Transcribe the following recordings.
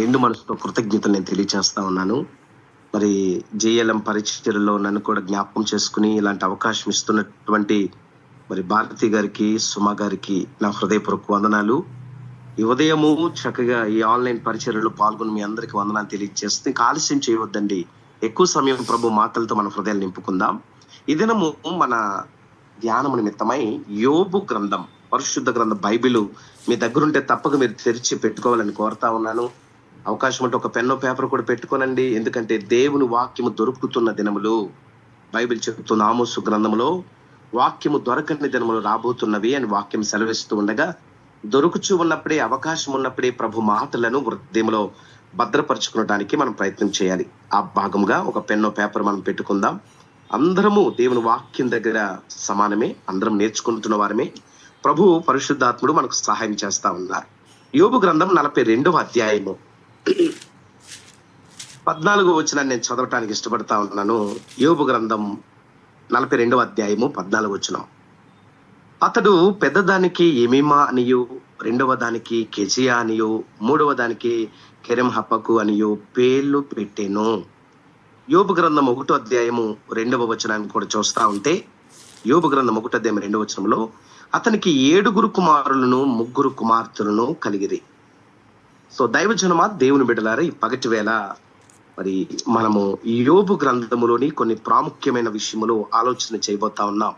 నిండు మనసుతో కృతజ్ఞతలు నేను తెలియచేస్తా ఉన్నాను. మరి జేఎల్ఎం పరిచర్యలో నన్ను కూడా జ్ఞాపకం చేసుకుని ఇలాంటి అవకాశం ఇస్తున్నటువంటి మరి భారతి గారికి, సుమ గారికి నా హృదయపూర్వక వందనాలు. ఈ ఉదయము చక్కగా ఈ ఆన్లైన్ పరిచర్యలో పాల్గొని మీ అందరికీ వందనాలు తెలియజేస్తే ఇంకా ఆలస్యం చేయవద్దండి. ఎక్కువ సమయం ప్రభు మాటలతో మన హృదయాలు నింపుకుందాం. ఈ దినము మన ధ్యానము నిమిత్తమై యోబు గ్రంథం, పరిశుద్ధ గ్రంథం బైబిల్ మీ దగ్గరుంటే తప్పక మీరు తెరిచి పెట్టుకోవాలని కోరుతా ఉన్నాను. అవకాశం ఉంటే ఒక పెన్ను పేపర్ కూడా పెట్టుకోనండి. ఎందుకంటే దేవుని వాక్యము దొరుకుతున్న దినములు బైబిల్ చెబుతున్న ఆమోసు గ్రంథంలో వాక్యము దొరకని దినములు రాబోతున్నవి అని వాక్యం సెలవిస్తూ ఉండగా, దొరుకుచూ ఉన్నప్పుడే, అవకాశం ఉన్నప్పుడే ప్రభు మాటలను హృదయంలో భద్రపరచుకోవడానికి మనం ప్రయత్నం చేయాలి. ఆ భాగంగా ఒక పెన్ను పేపర్ మనం పెట్టుకుందాం. అందరము దేవుని వాక్యం దగ్గర సమానమే, అందరం నేర్చుకుంటున్న వారమే. ప్రభు పరిశుద్ధాత్ముడు మనకు సహాయం చేస్తా ఉన్నారు. యోబు గ్రంథం 42వ అధ్యాయము 14వ వచనాన్ని నేను చదవటానికి ఇష్టపడతా ఉన్నాను. యోబు గ్రంథం 42వ అధ్యాయము 14వ వచనం. అతడు పెద్దదానికి ఎమీమా అనియు, రెండవ దానికి కెజియా అనియు, మూడవ దానికి కెరెంహపకు అనియు పేర్లు పెట్టెను. యోబు గ్రంథం 1వ అధ్యాయము 2వ వచనాన్ని కూడా చూస్తా ఉంటే, యోబు గ్రంథం 1వ అధ్యాయం 2వ వచనంలో అతనికి 7 కుమారులను 3 కుమార్తెలను కలిగిరి. సో దైవజనమా, దేవుని బిడ్డలారా, ఈ పగటి వేళ మరి మనము యోబు గ్రంథములోని కొన్ని ప్రాముఖ్యమైన విషయములు ఆలోచన చేయబోతా ఉన్నాం.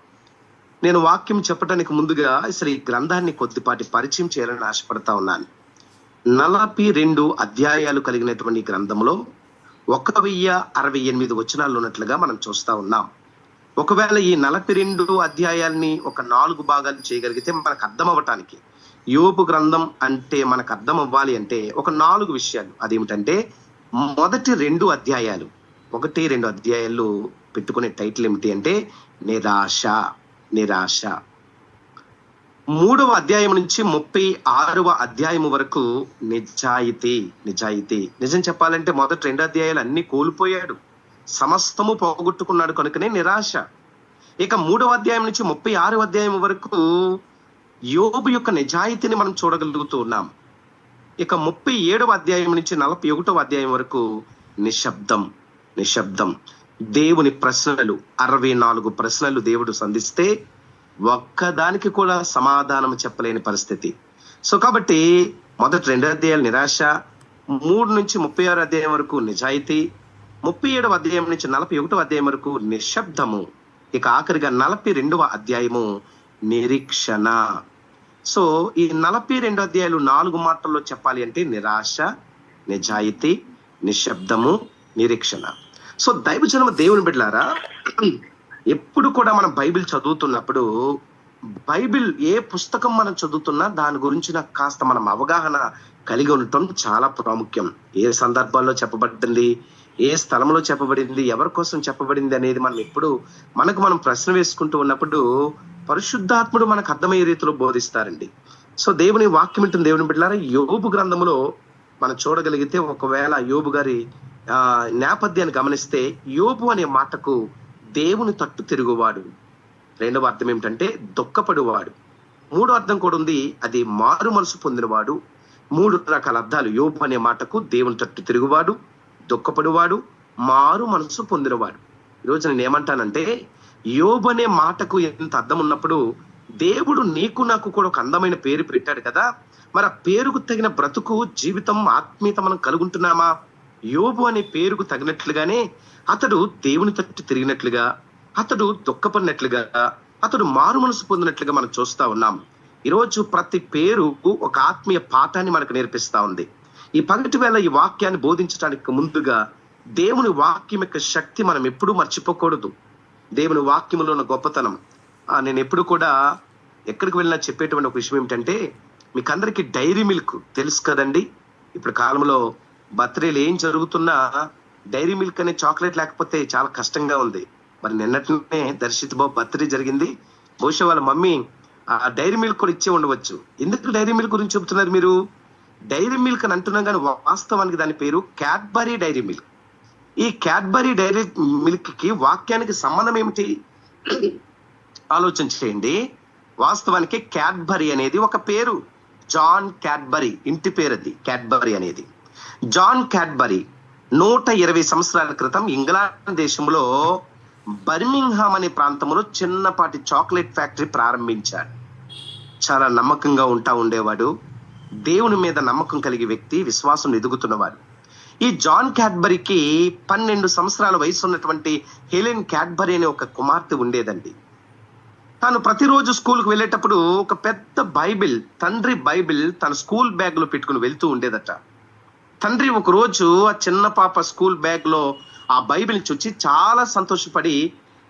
నేను వాక్యం చెప్పడానికి ముందుగా అసలు ఈ గ్రంథాన్ని కొద్దిపాటి పరిచయం చేయాలని ఆశపడతా ఉన్నాను. 42 అధ్యాయాలు కలిగినటువంటి గ్రంథంలో 1068 వచనాలు ఉన్నట్లుగా మనం చూస్తా ఉన్నాం. ఒకవేళ ఈ 42 అధ్యాయాల్ని ఒక 4 భాగాలు చేయగలిగితే మనకు అర్థం అవ్వటానికి, యోబు గ్రంథం అంటే మనకు అర్థం అవ్వాలి అంటే ఒక 4 విషయాలు. అదేమిటంటే, మొదటి 2 అధ్యాయాలు, 1-2 అధ్యాయాలు పెట్టుకునే టైటిల్ ఏమిటి అంటే నిరాశ. నిరాశ. 3వ అధ్యాయం నుంచి 36వ అధ్యాయం వరకు నిజాయితీ. నిజాయితీ. నిజం చెప్పాలంటే మొదటి 2 అధ్యాయాలు అన్ని కోల్పోయాడు, సమస్తము పోగొట్టుకున్నాడు, కనుకనే నిరాశ. ఇక 3వ అధ్యాయం నుంచి 36వ అధ్యాయం వరకు యోబు యొక్క నిజాయితీని మనం చూడగలుగుతూ ఉన్నాం. ఇక 37వ అధ్యాయం నుంచి 41వ అధ్యాయం వరకు నిశ్శబ్దం. నిశ్శబ్దం. దేవుని ప్రశ్నలు, 64 ప్రశ్నలు దేవుడు సంధిస్తే ఒక్కదానికి కూడా సమాధానం చెప్పలేని పరిస్థితి. సో కాబట్టి మొదటి 2 అధ్యాయాలు నిరాశ, 3 నుంచి 36 అధ్యాయం వరకు నిజాయితీ, 37వ అధ్యాయం నుంచి 41వ అధ్యాయం వరకు నిశ్శబ్దము, ఇక ఆఖరిగా 42వ అధ్యాయము నిరీక్షణ. సో ఈ 42 అధ్యాయాలు 4 మాటల్లో చెప్పాలి అంటే నిరాశ, నిజాయితీ, నిశ్శబ్దము, నిరీక్షణ. సో దైవజనమ, దేవుని బిడ్డలారా, ఎప్పుడు కూడా మనం బైబిల్ చదువుతున్నప్పుడు, బైబిల్ ఏ పుస్తకం మనం చదువుతున్నా దాని గురించి నాకు కాస్త మనం అవగాహన కలిగి ఉండటం చాలా ప్రాముఖ్యం. ఏ సందర్భాల్లో చెప్పబడింది, ఏ స్థలంలో చెప్పబడింది, ఎవరి కోసం చెప్పబడింది అనేది మనం ఎప్పుడు మనం ప్రశ్న వేసుకుంటూ ఉన్నప్పుడు పరిశుద్ధాత్ముడు మనకు అర్థమయ్యే రీతిలో బోధిస్తారండి. సో దేవుని వాక్యం ఉంటుంది. దేవుని బిడ్డలారా, యోబు గ్రంథములో మనం చూడగలిగితే, ఒకవేళ యోబు గారి నేపథ్యాన్ని గమనిస్తే, యోబు అనే మాటకు దేవుని తట్టు తిరుగువాడు, 2వ అర్థం ఏమిటంటే దుఃఖపడువాడు, 3వ అర్థం కూడా ఉంది, అది మారు మనసు పొందినవాడు. 3 రకాల అర్థాలు యోబు అనే మాటకు: దేవుని తట్టు తిరుగువాడు, దుఃఖపడువాడు, మారు మనసు పొందినవాడు. ఈరోజు నేను ఏమంటానంటే, యోబు అనే మాటకు ఎంత అర్థం ఉన్నప్పుడు దేవుడు నీకు నాకు కూడా ఒక అందమైన పేరు పెట్టాడు కదా, మరి ఆ పేరుకు తగిన బ్రతుకు, జీవితం, ఆత్మీయత మనం కలుగుంటున్నామా? యోబు అనే పేరుకు తగినట్లుగానే అతడు దేవుని తట్టు తిరిగినట్లుగా, అతడు దుఃఖపడినట్లుగా, అతడు మారు మనసు పొందినట్లుగా మనం చూస్తా ఉన్నాం. ఈరోజు ప్రతి పేరు ఒక ఆత్మీయ పాఠాన్ని మనకు నేర్పిస్తా ఉంది. ఈ పగటి వేళ ఈ వాక్యాన్ని బోధించడానికి ముందుగా దేవుని వాక్యం యొక్క శక్తి మనం ఎప్పుడూ మర్చిపోకూడదు. దేవుని వాక్యంలో ఉన్న గొప్పతనం నేను ఎప్పుడు కూడా ఎక్కడికి వెళ్ళినా చెప్పేటువంటి ఒక విషయం ఏమిటంటే, మీకు అందరికీ డైరీ మిల్క్ తెలుసు కదండి. ఇప్పుడు కాలంలో బర్త్డేలు ఏం జరుగుతున్నా డైరీ మిల్క్ అనే చాక్లెట్ లేకపోతే చాలా కష్టంగా ఉంది. మరి నిన్నటినే దర్శిత్ బాబు బర్త్డే జరిగింది. బహుశా వాళ్ళ మమ్మీ ఆ డైరీ మిల్క్ కూడా ఇచ్చే ఉండవచ్చు. ఎందుకు డైరీ మిల్క్ గురించి చెబుతున్నారు మీరు? డైరీ మిల్క్ అని అంటున్నాం కానీ వాస్తవానికి దాని పేరు క్యాడ్బరీ డైరీ మిల్క్. ఈ క్యాడ్బరీ డైరీ మిల్క్ కి వాక్యానికి సంబంధం ఏమిటి ఆలోచన చేయండి. వాస్తవానికి క్యాడ్బరీ అనేది ఒక పేరు. జాన్ క్యాడ్బరీ ఇంటి పేరు, అది క్యాడ్బరీ అనేది. జాన్ క్యాడ్బరీ 120 సంవత్సరాల క్రితం ఇంగ్లాండ్ దేశంలో బర్మింగ్హామ్ అనే ప్రాంతంలో చిన్నపాటి చాక్లెట్ ఫ్యాక్టరీ ప్రారంభించాడు. చాలా నమ్మకంగా ఉండేవాడు. దేవుని మీద నమ్మకం కలిగే వ్యక్తి, విశ్వాసం ఎదుగుతున్నవాడు. ఈ జాన్ క్యాడ్బరీకి 12 సంవత్సరాల వయసు ఉన్నటువంటి హెలెన్ క్యాడ్బరీ అనే ఒక కుమార్తె ఉండేదండి. తాను ప్రతిరోజు స్కూల్కి వెళ్ళేటప్పుడు ఒక పెద్ద బైబిల్, తండ్రి బైబిల్ తన స్కూల్ బ్యాగ్ లో పెట్టుకుని వెళ్తూ ఉండేదట. తండ్రి ఒక రోజు ఆ చిన్న పాప స్కూల్ బ్యాగ్ లో ఆ బైబిల్ చూచి చాలా సంతోషపడి,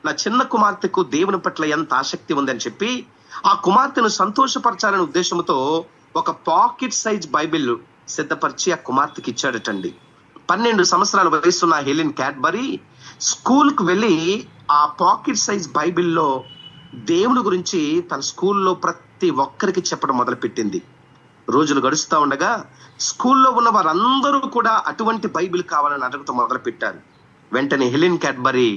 నా చిన్న కుమార్తెకు దేవుని పట్ల ఎంత ఆసక్తి ఉందని చెప్పి ఆ కుమార్తెను సంతోషపరచాలనే ఉద్దేశంతో ఒక పాకెట్ సైజ్ బైబిల్ సిద్ధపరిచి ఆ కుమార్తెకి ఇచ్చాడటండి. 12 సంవత్సరాల వయసున్న హెలెన్ క్యాడ్బరీ స్కూల్ కు వెళ్ళి ఆ పాకెట్ సైజ్ బైబిల్లో దేవుని గురించి తన స్కూల్లో ప్రతి ఒక్కరికి చెప్పడం మొదలుపెట్టింది. రోజులు గడుస్తూ ఉండగా స్కూల్లో ఉన్న వారందరూ కూడా అటువంటి బైబిల్ కావాలని అడగటం మొదలు పెట్టారు. వెంటనే హెలెన్ క్యాడ్బరీ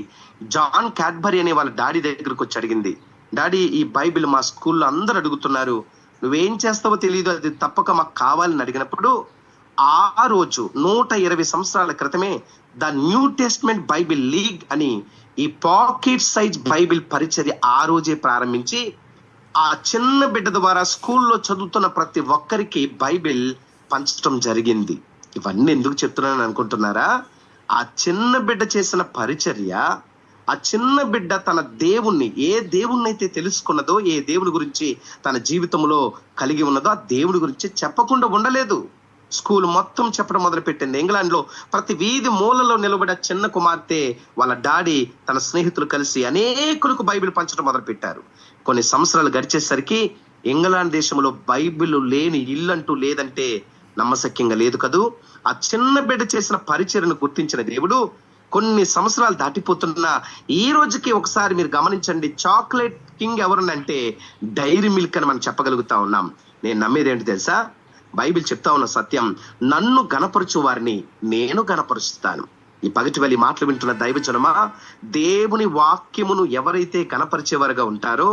జాన్ క్యాడ్బరీ అనే వాళ్ళ డాడీ దగ్గరకు వచ్చి అడిగింది, డాడీ, ఈ బైబిల్ మా స్కూల్లో అందరూ అడుగుతున్నారు, నువ్వేం చేస్తావో తెలియదు, అది తప్పక మాకు కావాలని అడిగినప్పుడు ఆ రోజు 120 సంవత్సరాల క్రితమే the new testament Bible league అని ఈ పాకెట్ సైజ్ బైబిల్ పరిచర్య ఆ రోజే ప్రారంభించి ఆ చిన్న బిడ్డ ద్వారా స్కూల్లో చదువుతున్న ప్రతి ఒక్కరికి బైబిల్ పంచడం జరిగింది. ఇవన్నీ ఎందుకు చెప్తున్నానని అనుకుంటున్నారా? ఆ చిన్న బిడ్డ చేసిన పరిచర్య, ఆ చిన్న బిడ్డ తన దేవుణ్ణి, ఏ దేవుణ్ణి అయితే తెలుసుకున్నదో, ఏ దేవుని గురించి తన జీవితంలో కలిగి ఉన్నదో ఆ దేవుడి గురించి చెప్పకుండా ఉండలేదు. స్కూల్ మొత్తం చెప్పడం మొదలు పెట్టింది. ఇంగ్లాండ్ లో ప్రతి వీధి మూలలో నిలబడే చిన్న కుమార్తె వాళ్ళ డాడీ తన స్నేహితులు కలిసి అనేకులకు బైబిల్ పంచడం మొదలు పెట్టారు. కొన్ని సంవత్సరాలు గడిచేసరికి ఇంగ్లాండ్ దేశంలో బైబిల్ లేని ఇల్లంటూ లేదంటే నమ్మశక్యంగా లేదు కదూ. ఆ చిన్న బిడ్డ చేసిన పరిచర్యను గుర్తించిన దేవుడు కొన్ని సంవత్సరాలు దాటిపోతున్నా ఈ రోజుకి ఒకసారి మీరు గమనించండి, చాక్లెట్ కింగ్ ఎవరనంటే డైరీ మిల్క్ అని మనం చెప్పగలుగుతా ఉన్నాం. నేను నమ్మేది ఏంటి తెలుసా? బైబిల్ చెప్తా ఉన్న సత్యం, నన్ను గణపరచు వారిని నేను గణపరుస్తాను. ఈ పగటి వెళ్ళి మాటలు వింటున్న దైవజనమా, దేవుని వాక్యమును ఎవరైతే గణపరిచేవారుగా ఉంటారో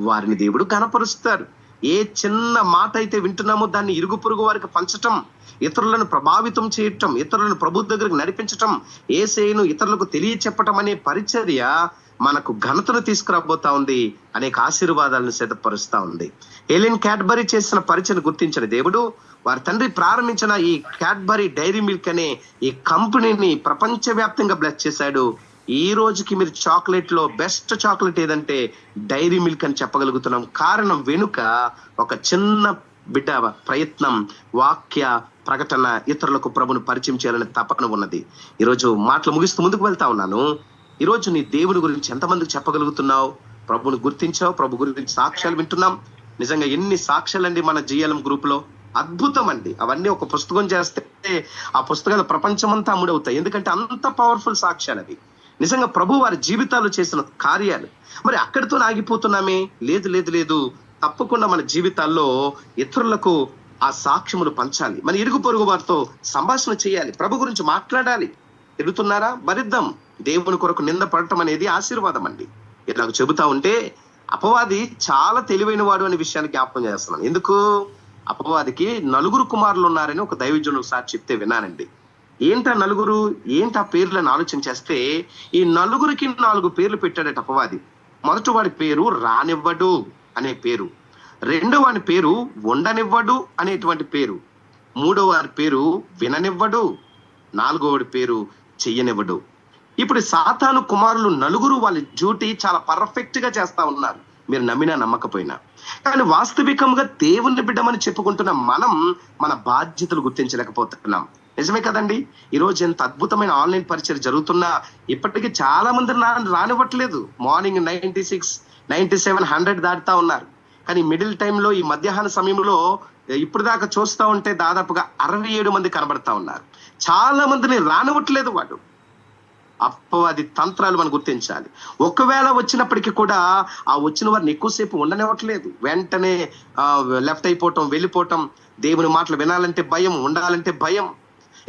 వారిని దేవుడు గణపరుస్తారు. ఏ చిన్న మాట అయితే వింటున్నామో దాన్ని ఇరుగు పొరుగు వారికి పంచటం, ఇతరులను ప్రభావితం చేయటం, ఇతరులను ప్రభు దగ్గరకు నడిపించటం, యేసేయును ఇతరులకు తెలియచెప్పటం అనే పరిచర్య మనకు ఘనతను తీసుకురాబోతా ఉంది, అనేక ఆశీర్వాదాలను సిద్ధపరుస్తా ఉంది. హెలెన్ క్యాడ్బరీ చేసిన పరిచయను గుర్తించిన దేవుడు వారి తండ్రి ప్రారంభించిన ఈ క్యాడ్బరీ డైరీ మిల్క్ అనే ఈ కంపెనీని ప్రపంచవ్యాప్తంగా బ్లెస్ చేశాడు. ఈ రోజుకి మీరు చాక్లెట్ లో బెస్ట్ చాక్లెట్ ఏదంటే డైరీ మిల్క్ అని చెప్పగలుగుతున్నాం. కారణం వెనుక ఒక చిన్న బిడ్డ ప్రయత్నం, వాక్య ప్రకటన, ఇతరులకు ప్రభును పరిచయం చేయాలనే తపన ఉన్నది. ఈరోజు మాటలు ముగిస్తూ ముందుకు వెళ్తా ఉన్నాను. ఈరోజు నీ దేవుని గురించి ఎంతమందికి చెప్పగలుగుతున్నావు? ప్రభుని గుర్తించావు? ప్రభు గురించి సాక్ష్యాలు వింటున్నాం. నిజంగా ఎన్ని సాక్ష్యాలండి మన జిఎల్ఎం గ్రూప్ లో, అద్భుతం అండి. అవన్నీ ఒక పుస్తకం చేస్తే ఆ పుస్తకాలు ప్రపంచమంతా అమ్ముడవుతాయి. ఎందుకంటే అంత పవర్ఫుల్ సాక్ష్యాలు అవి. నిజంగా ప్రభు వారి జీవితాలు చేసిన కార్యాలు. మరి అక్కడితో ఆగిపోతున్నామే? లేదు లేదు లేదు, తప్పకుండా మన జీవితాల్లో ఇతరులకు ఆ సాక్ష్యములు పంచాలి. మన ఇరుగు పొరుగు వారితో సంభాషణ చేయాలి, ప్రభు గురించి మాట్లాడాలి. తిరుగుతున్నారా? భరిద్దాం. దేవుని కొరకు నింద పడటం అనేది ఆశీర్వాదం అండి. ఇలాగ చెబుతా ఉంటే అపవాది చాలా తెలివైన వాడు అనే విషయాన్ని జ్ఞాపకం చేస్తున్నాను. ఎందుకు? అపవాదికి 4 కుమారులు ఉన్నారని ఒక దైవజనుడు ఒకసారి చెప్తే విన్నానండి. ఏంటా నలుగురు, ఏంటా పేర్లను ఆలోచన చేస్తే ఈ 4కి 4 పేర్లు పెట్టాడట అపవాది. మొదటి వాడి పేరు రానివ్వడు అనే పేరు, రెండో వాడి పేరు ఉండనివ్వడు అనేటువంటి పేరు, మూడో వాడి పేరు విననివ్వడు, 4వ వాడి పేరు చెయ్యనివ్వడు. ఇప్పుడు సాతాను కుమారులు 4 వాళ్ళ డ్యూటీ చాలా పర్ఫెక్ట్ గా చేస్తా ఉన్నారు, మీరు నమ్మినా నమ్మకపోయినా. కానీ వాస్తవికంగా దేవుని బిడ్డమని చెప్పుకుంటున్న మనం మన బాధ్యతలు గుర్తించలేకపోతున్నాం. నిజమే కదండి? ఈ రోజు ఎంత అద్భుతమైన ఆన్లైన్ పరిచయం జరుగుతున్నా ఇప్పటికీ చాలా మంది రానివ్వట్లేదు. మార్నింగ్ 96, 97, 100 దాటుతా ఉన్నారు. కానీ మిడిల్ టైంలో ఈ మధ్యాహ్న సమయంలో ఇప్పుడు దాకా చూస్తా ఉంటే దాదాపుగా 67 మంది కనబడతా ఉన్నారు. చాలా మందిని రానివ్వట్లేదు వాడు. అపవాది తంత్రాలు మనం గుర్తించాలి. ఒకవేళ వచ్చినప్పటికీ కూడా ఆ వచ్చిన వారిని ఎక్కువసేపు ఉండనివ్వట్లేదు. వెంటనే లెఫ్ట్ అయిపోవటం, వెళ్ళిపోవటం, దేవుని మాటలు వినాలంటే భయం, ఉండాలంటే భయం.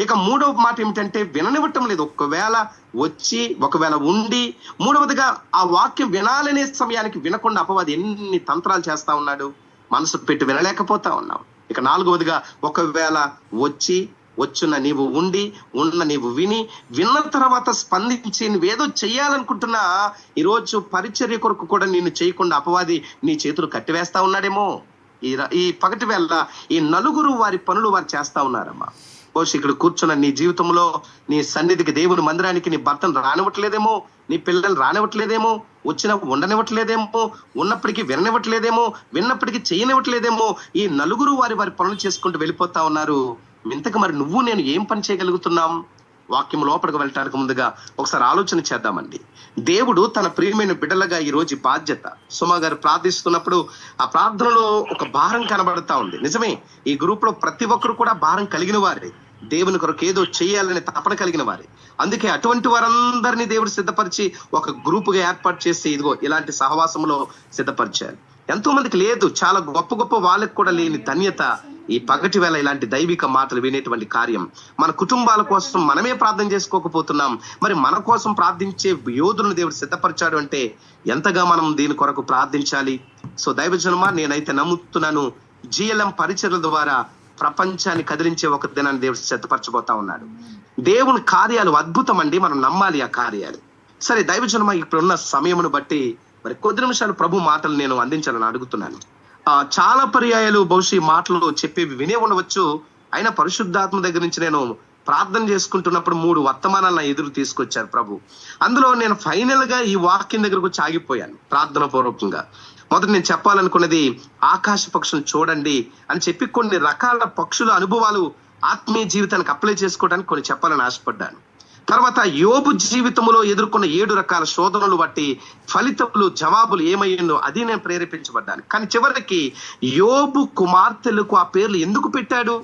ఇక మూడవ మాట ఏమిటంటే విననివ్వటం లేదు. ఒకవేళ ఉండి మూడవదిగా ఆ వాక్యం వినాలనే సమయానికి వినకుండా అపవాది ఎన్ని తంత్రాలు చేస్తా ఉన్నాడు, మనసు పెట్టి వినలేకపోతా ఉన్నాం. ఇక 4వదిగా ఒకవేళ వచ్చి వచ్చున్న నీవు ఉండి, ఉన్న నీవు విన్న తర్వాత స్పందించి నువ్వేదో చెయ్యాలనుకుంటున్నా ఈరోజు పరిచర్య కొరకు కూడా నిన్ను చేయకుండా అపవాది నీ చేతులు కట్టివేస్తా ఉన్నాడేమో. ఈ పగటి వేళ ఈ నలుగురు వారి పనులు వారు చేస్తా ఉన్నారమ్మా. బహుశా ఇక్కడ కూర్చున్న నీ జీవితంలో నీ సన్నిధికి, దేవుని మందిరానికి నీ భర్తను రానివ్వట్లేదేమో, నీ పిల్లలు రానివ్వట్లేదేమో, వచ్చినా ఉండనివ్వట్లేదేమో, ఉన్నప్పటికీ విననివ్వట్లేదేమో, విన్నప్పటికీ చేయనివ్వట్లేదేమో. ఈ నలుగురు వారి పనులు చేసుకుంటూ వెళ్ళిపోతా ఉన్నారు. ఇంతకు మరి నువ్వు నేను ఏం పని చేయగలుగుతున్నాం? వాక్యం లోపలికి వెళ్ళటానికి ముందుగా ఒకసారి ఆలోచన చేద్దామండి. దేవుడు తన ప్రియమైన బిడ్డలుగా ఈ రోజు బాధ్యత, సుమా గారు ప్రార్థిస్తున్నప్పుడు ఆ ప్రార్థనలో ఒక భారం కనబడతా ఉంది. నిజమే, ఈ గ్రూప్ లో ప్రతి ఒక్కరు కూడా భారం కలిగిన వారే, దేవుని కొరకు ఏదో చేయాలని తపన కలిగిన వారే. అందుకే అటువంటి వారందరినీ దేవుడు సిద్ధపరిచి ఒక గ్రూపుగా ఏర్పాటు చేసి ఇదిగో ఇలాంటి సహవాసంలో సిద్ధపరిచారు. ఎంతో మందికి లేదు, చాలా గొప్ప గొప్ప వాళ్ళకి కూడా లేని ధన్యత ఈ పగటి వేళ ఇలాంటి దైవిక మాటలు వినేటువంటి కార్యం. మన కుటుంబాల కోసం మనమే ప్రార్థన చేసుకోకపోతున్నాం, మరి మన కోసం ప్రార్థించే యోధులను దేవుడు సిద్ధపరిచాడు అంటే ఎంతగా మనం దీని కొరకు ప్రార్థించాలి. సో దైవజనమా, నేనైతే నమ్ముతున్నాను GLM పరిచర్ల ద్వారా ప్రపంచాన్ని కదిలించే ఒక దినాన్ని దేవుడు సిద్ధపరచబోతా ఉన్నాడు. దేవుని కార్యాలు అద్భుతం అండి, మనం నమ్మాలి ఆ కార్యాలు. సరే దైవజనమా, ఇప్పుడున్న సమయమును బట్టి మరి కొద్ది నిమిషాలు ప్రభు మాటలు నేను అందించాలని అడుగుతున్నాను. చాలా పర్యాయాలు బహుశా ఈ మాటలు చెప్పేవి వినే ఉండవచ్చు. అయినా పరిశుద్ధాత్మ దగ్గర నుంచి నేను ప్రార్థన చేసుకుంటున్నప్పుడు 3 వర్తమానాలు నా ఎదురు తీసుకొచ్చారు ప్రభు. అందులో నేను ఫైనల్ గా ఈ వాక్యం దగ్గరకు వచ్చి ఆగిపోయాను ప్రార్థన పూర్వకంగా. మొదట నేను చెప్పాలనుకున్నది ఆకాశ పక్షులను చూడండి అని చెప్పి కొన్ని రకాల పక్షుల అనుభవాలు ఆత్మీయ జీవితానికి అప్లై చేసుకోవడానికి కొన్ని చెప్పాలని ఆశపడ్డాను. తర్వాత యోబు జీవితంలో ఎదుర్కొన్న 7 రకాల శోధనలు బట్టి ఫలితములు, జవాబులు ఏమయ్యిందో అది నేను ప్రేరేపించబడ్డాను. కానీ చివరికి యోబు కుమార్తెలకు ఆ పేర్లు ఎందుకు పెట్టాడు,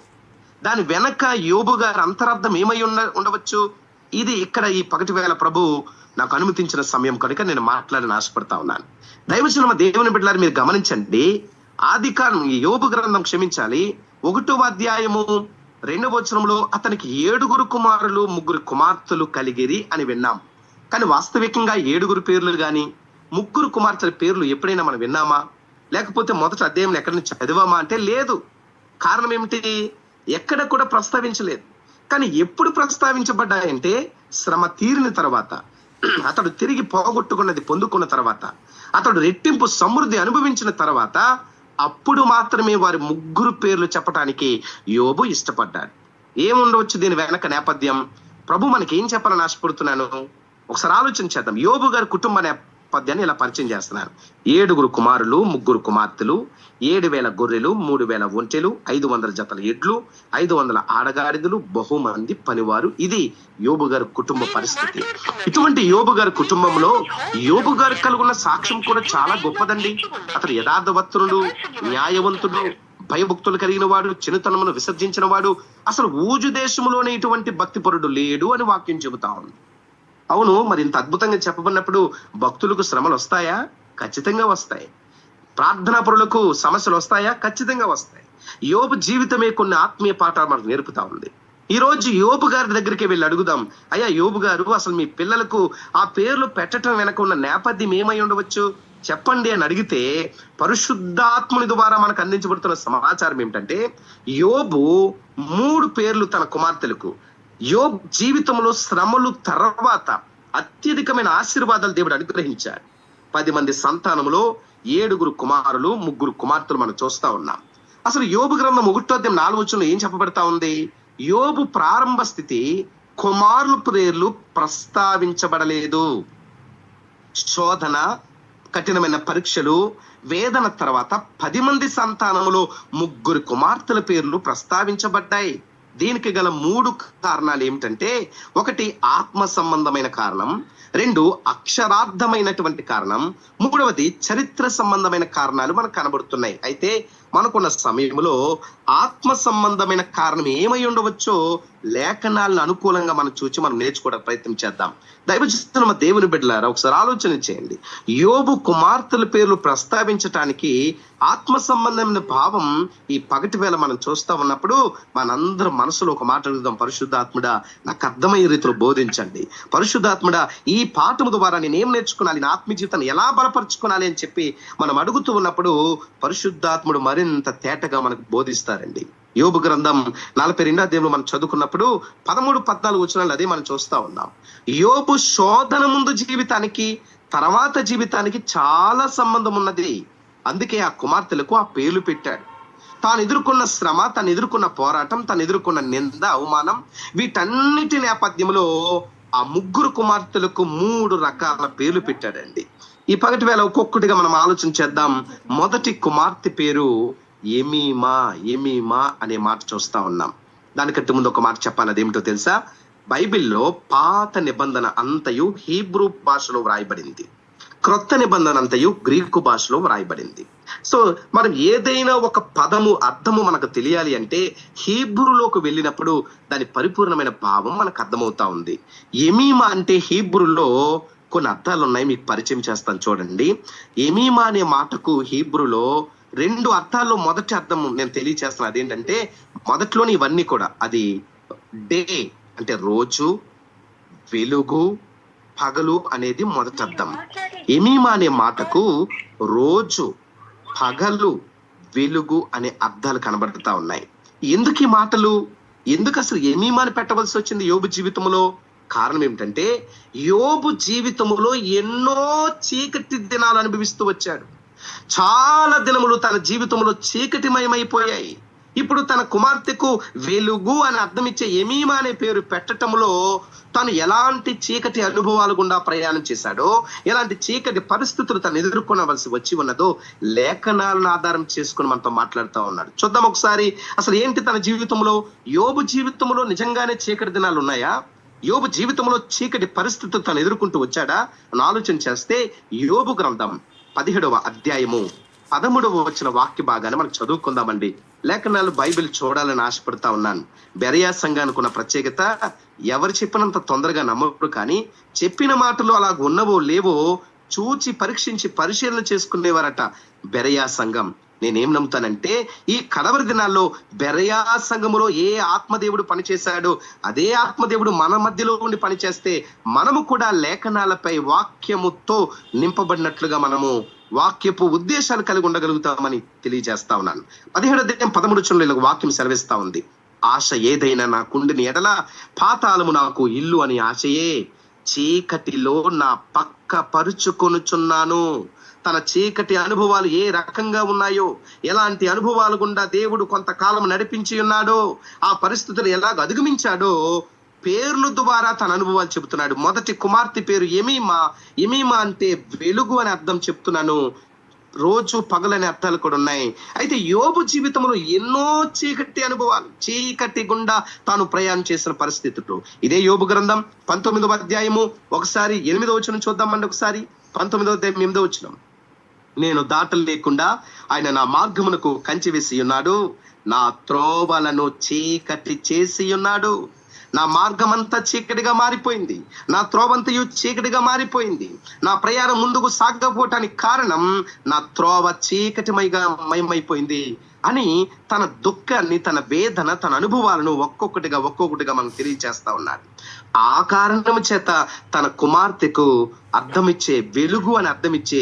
దాని వెనక యోబు గారి అంతరార్థం ఏమై ఉండవచ్చు, ఇది ఇక్కడ ఈ పగటి వేళ ప్రభు నాకు అనుమతించిన సమయం కనుక నేను మాట్లాడని ఆశపడతా ఉన్నాను. దైవజనమ దేవుని బిడ్డలారు మీరు గమనించండి. ఆదికాండం యోబు గ్రంథం క్షమించాలి 1వ అధ్యాయము 2వ వచనంలో అతనికి 7 కుమారులు 3 కుమార్తెలు కలిగిరి అని విన్నాం. కానీ వాస్తవికంగా 7 పేర్లు గాని 3 కుమార్తెల పేర్లు ఎప్పుడైనా మనం విన్నామా? లేకపోతే మొదటి అధ్యాయంలో ఎక్కడైనా చదివామా అంటే లేదు. కారణం ఏమిటి? ఎక్కడ కూడా ప్రస్తావించలేదు. కానీ ఎప్పుడు ప్రస్తావించబడ్డాయంటే శ్రమ తీరిన తర్వాత, అతడు తిరిగి పోగొట్టుకున్నది పొందుకున్న తర్వాత, అతడు రెట్టింపు సమృద్ధి అనుభవించిన తర్వాత అప్పుడు మాత్రమే వారి 3 పేర్లు చెప్పడానికి యోబు ఇష్టపడ్డాడు. ఏముండవచ్చు దీని వెనక నేపథ్యం? ప్రభు మనకి ఏం చెప్పాలని ఆశపడుతున్నాను ఒకసారి ఆలోచన చేద్దాం. యోబు గారి కుటుంబ నేపథ్యాన్ని ఇలా పరిచయం చేస్తున్నారు. 7 కుమారులు 3 కుమార్తెలు, 7,000 గొర్రెలు, 3,000 ఒంటెలు, 500 జతల ఎడ్లు, 500 ఆడగాడిదలు, బహుమంది పనివారు. ఇది యోబు గారి కుటుంబ పరిస్థితి. ఇటువంటి యోబు గారి కుటుంబంలో యోబు గారు కలుగున్న సాక్ష్యం కూడా చాలా గొప్పదండి. అతడు యథార్థవంతుడు, న్యాయవంతుడు, భయభక్తులు కలిగిన వాడు, చిన్నతనమును విసర్జించిన వాడు. అసలు ఊజు దేశంలోనే ఇటువంటి భక్తిపరుడు లేడు అని వాక్యం చెబుతా ఉంది. అవును, మరి ఇంత అద్భుతంగా చెప్పబడినప్పుడు భక్తులకు శ్రమలు వస్తాయా? ఖచ్చితంగా వస్తాయి. ప్రార్థనా పరులకు సమస్యలు వస్తాయా? ఖచ్చితంగా వస్తాయి. యోబు జీవితమే కొన్ని ఆత్మీయ పాఠాలు మనకు నేర్పుతా ఉంది. ఈ రోజు యోబు గారి దగ్గరికి వెళ్ళి అడుగుదాం, అయ్యా యోబు గారు, అసలు మీ పిల్లలకు ఆ పేర్లు పెట్టడం వెనక ఉన్న నేపథ్యం ఏమై ఉండవచ్చు చెప్పండి అని అడిగితే పరిశుద్ధాత్ముని ద్వారా మనకు అందించబడుతున్న సమాచారం ఏమిటంటే యోబు 3 పేర్లు తన కుమార్తెలకు. యోబు జీవితంలో శ్రమలు తర్వాత అత్యధికమైన ఆశీర్వాదాలు దేవుడు అనుగ్రహించాడు. 10 మంది సంతానములో 7 కుమారులు 3 కుమార్తెలు మనం చూస్తా ఉన్నాం. అసలు యోబు గ్రంథం 1వ అధ్యాయం 4వ వచనంలో ఏం చెప్పబడతా ఉంది? యోబు ప్రారంభ స్థితి కుమారుల పేర్లు ప్రస్తావించబడలేదు. శోధన, కఠినమైన పరీక్షలు, వేదన తర్వాత 10 మంది సంతానములో 3 కుమార్తెల పేర్లు ప్రస్తావించబడ్డాయి. దీనికి గల 3 కారణాలు ఏమిటంటే, 1 ఆత్మ సంబంధమైన కారణం, 2 అక్షరార్థమైనటువంటి కారణం, 3వది చరిత్ర సంబంధమైన కారణాలు మనకు కనబడుతున్నాయి. అయితే మనకున్న సమయంలో ఆత్మ సంబంధమైన కారణం ఏమై ఉండవచ్చో లేఖనాలను అనుకూలంగా మనం చూసి మనం నేర్చుకోవడానికి ప్రయత్నం చేద్దాం. దైవజనుల దేవుని బిడ్డలారా ఒకసారి ఆలోచన చేయండి. యోబు కుమార్తెల పేర్లు ప్రస్తావించటానికి ఆత్మ సంబంధమైన భావం ఈ పగటి వేళ మనం చూస్తా ఉన్నప్పుడు మనందరం మనసులో ఒక మాట అడుగుదాం, పరిశుద్ధాత్ముడా నాకు అర్థమయ్యే రీతిలో బోధించండి. పరిశుద్ధాత్ముడా ఈ పాఠము ద్వారా నేను ఏం నేర్చుకోవాలి, నా ఆత్మీయ జీవితాన్ని ఎలా బలపరుచుకోవాలి అని చెప్పి మనం అడుగుతూ ఉన్నప్పుడు పరిశుద్ధాత్ముడు మరింత మరింత తేటగా మనకు బోధిస్తారండి. యోబు గ్రంథం 42వ అధ్యాయంలో మనం చదువుకున్నప్పుడు 13-14 వచనాలు అదే మనం చూస్తా ఉన్నాం. యోబు శోధన ముందు జీవితానికి తర్వాత జీవితానికి చాలా సంబంధం ఉన్నది. అందుకే ఆ కుమార్తెలకు ఆ పేర్లు పెట్టాడు. తాను ఎదుర్కొన్న శ్రమ, తాను ఎదుర్కొన్న పోరాటం, తాను ఎదుర్కొన్న నింద, అవమానం, వీటన్నిటి నేపథ్యంలో ఆ ముగ్గురు కుమార్తెలకు 3 రకాల పేర్లు పెట్టాడండి. ఈ పగటి వేళ ఒక్కొక్కటిగా మనం ఆలోచన చేద్దాం. మొదటి కుమార్తె పేరు ఎమీమా. ఎమీమా అనే మాట చూస్తా ఉన్నాం. దానికంటే ముందు ఒక మాట చెప్పాలి. అదేమిటో తెలుసా? బైబిల్లో పాత నిబంధన అంతయు హీబ్రూ భాషలో వ్రాయబడింది, క్రొత్త నిబంధన అంతయు గ్రీకు భాషలో వ్రాయబడింది. సో మనం ఏదైనా ఒక పదము అర్థము మనకు తెలియాలి అంటే హీబ్రూలోకి వెళ్ళినప్పుడు దాని పరిపూర్ణమైన భావం మనకు అర్థమవుతా ఉంది. ఎమీమా అంటే హీబ్రూలో కొన్ని అర్థాలు ఉన్నాయి, మీకు పరిచయం చేస్తాను చూడండి. ఎమీమా అనే మాటకు హీబ్రూలో 2 అర్థాల్లో మొదటి అర్థం నేను తెలియచేస్తాను. అదేంటంటే మొదట్లోని ఇవన్నీ కూడా అది డే అంటే రోజు, వెలుగు, పగలు అనేది మొదటి అర్థం. ఎమీమా అనే మాటకు రోజు, పగలు, వెలుగు అనే అర్థాలు కనబడుతా ఉన్నాయి. ఎందుకు ఈ మాటలు, ఎందుకు అసలు ఎమీమాని పెట్టవలసి వచ్చింది యోబు జీవితంలో? కారణం ఏమిటంటే యోబు జీవితంలో ఎన్నో చీకటి దినాలు అనుభవిస్తూ వచ్చాడు. చాలా దినములు తన జీవితంలో చీకటిమయమైపోయాయి. ఇప్పుడు తన కుమార్తెకు వెలుగు అని అర్థం ఇచ్చే ఎమీమా అనే పేరు పెట్టడంలో తాను ఎలాంటి చీకటి అనుభవాలు గుండా ప్రయాణం చేశాడో, ఎలాంటి చీకటి పరిస్థితులు తను ఎదుర్కొనవలసి వచ్చి ఉన్నదో లేఖనాలను ఆధారం చేసుకుని మనతో మాట్లాడుతూ ఉన్నాడు. చూద్దాం ఒకసారి అసలు ఏంటి తన జీవితంలో. యోబు జీవితంలో నిజంగానే చీకటి దినాలు ఉన్నాయా? యోబు జీవితంలో చీకటి పరిస్థితులు తను ఎదుర్కొంటూ వచ్చాడా అని ఆలోచన చేస్తే యోబు గ్రంథం 17వ అధ్యాయము 13వ వచన వాక్య భాగాన్ని మనం చదువుకుందామండి. లేఖనాలు బైబిల్ చూడాలని ఆశపడతా ఉన్నాను. బెరయా సంఘానికి ఉన్న ప్రత్యేకత, ఎవరు చెప్పినంత తొందరగా నమ్మరు, కానీ చెప్పిన మాటలు అలాగ ఉన్నవో లేవో చూచి పరీక్షించి పరిశీలన చేసుకునేవారట బెరయా సంఘం. నేనేం నమ్ముతానంటే ఈ కడవరి దినాల్లో బెరయా సంఘములో ఏ ఆత్మదేవుడు పనిచేశాడో అదే ఆత్మదేవుడు మన మధ్యలో ఉండి పనిచేస్తే మనము కూడా లేఖనాలపై వాక్యముతో నింపబడినట్లుగా మనము వాక్యపు ఉద్దేశాలు కలిగి ఉండగలుగుతామని తెలియజేస్తా ఉన్నాను. 17వ అధ్యాయం 13వ వచనంలో వాక్యం సెలవిస్తా ఉంది. ఆశ ఏదైనా నా కుండిని ఎడల పాతాళము నాకు ఇల్లు అని ఆశయే చీకటిలో నా పక్క పరుచుకొనుచున్నాను. తన చీకటి అనుభవాలు ఏ రకంగా ఉన్నాయో, ఎలాంటి అనుభవాలు గుండా దేవుడు కొంతకాలం నడిపించి ఉన్నాడో, ఆ పరిస్థితులు ఎలాగ అధిగమించాడో పేర్ల ద్వారా తన అనుభవాలు చెబుతున్నాడు. మొదటి కుమార్తె పేరు ఎమీమా. ఎమీమా అంటే వెలుగు అని అర్థం చెప్తున్నాను. రోజు, పగలనే అర్థాలు కూడా ఉన్నాయి. అయితే యోబు జీవితంలో ఎన్నో చీకటి అనుభవాలు, చీకటి గుండా తాను ప్రయాణం చేసిన పరిస్థితులు. ఇదే యోబు గ్రంథం 19వ అధ్యాయము ఒకసారి 8వ వచనం చూద్దామండి. ఒకసారి 19వ అధ్యాయం 8వ వచనం. నేను దాటలేకుండా ఆయన నా మార్గమునకు కంచె వేసి ఉన్నాడు, నా త్రోవలను చీకటి చేసి ఉన్నాడు. నా మార్గం అంతా చీకటిగా మారిపోయింది, నా త్రోవంతయు చీకటిగా మారిపోయింది. నా ప్రయాణం ముందుకు సాగకపోవటానికి కారణం నా త్రోవ చీకటిమయమైపోయింది అని తన దుఃఖాన్ని, తన వేదన, తన అనుభవాలను ఒక్కొక్కటిగా మనకు తెలియజేస్తా ఉన్నాడు. ఆ కారణం చేత తన కుమార్తెకు అర్థమిచ్చే, వెలుగు అని అర్థమిచ్చే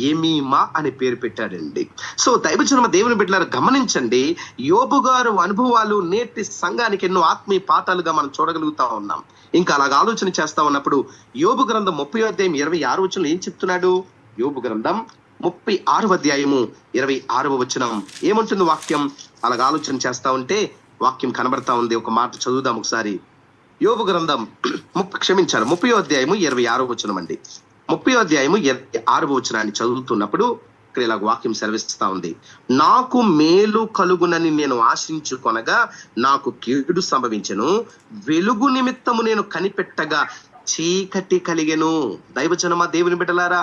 ఎమీమా అని పేరు పెట్టాడండి. సో దైవజనమ దేవుని బిడ్డలారా గమనించండి, యోబు గారు అనుభవాలు నేటి సంఘానికి ఎన్నో ఆత్మీయ పాఠాలుగా మనం చూడగలుగుతా ఉన్నాం. ఇంకా అలాగ ఆలోచన చేస్తా ఉన్నప్పుడు యోబు గ్రంథం 30వ అధ్యాయం 26వ వచనం ఏం చెప్తున్నాడు? యోబు గ్రంథం 36వ అధ్యాయము 26వ వచనం ఏమంటుంది వాక్యం? అలాగ ఆలోచన చేస్తా ఉంటే వాక్యం కనబడతా ఉంది. ఒక మాట చదువుదాం ఒకసారి. యోబు గ్రంథం 30వ అధ్యాయము 26వ వచనం అండి. 30వ అధ్యాయము 26వ వచనాన్ని చదువుతున్నప్పుడు ఇక్కడ ఇలాగ వాక్యం సెలవిస్తా ఉంది. నాకు మేలు కలుగునని నేను ఆశించుకొనగా నాకు కీడు సంభవించెను, వెలుగు నిమిత్తము నేను కనిపెట్టగా చీకటి కలిగెను. దైవజనమా దేవుని బిడ్డలారా,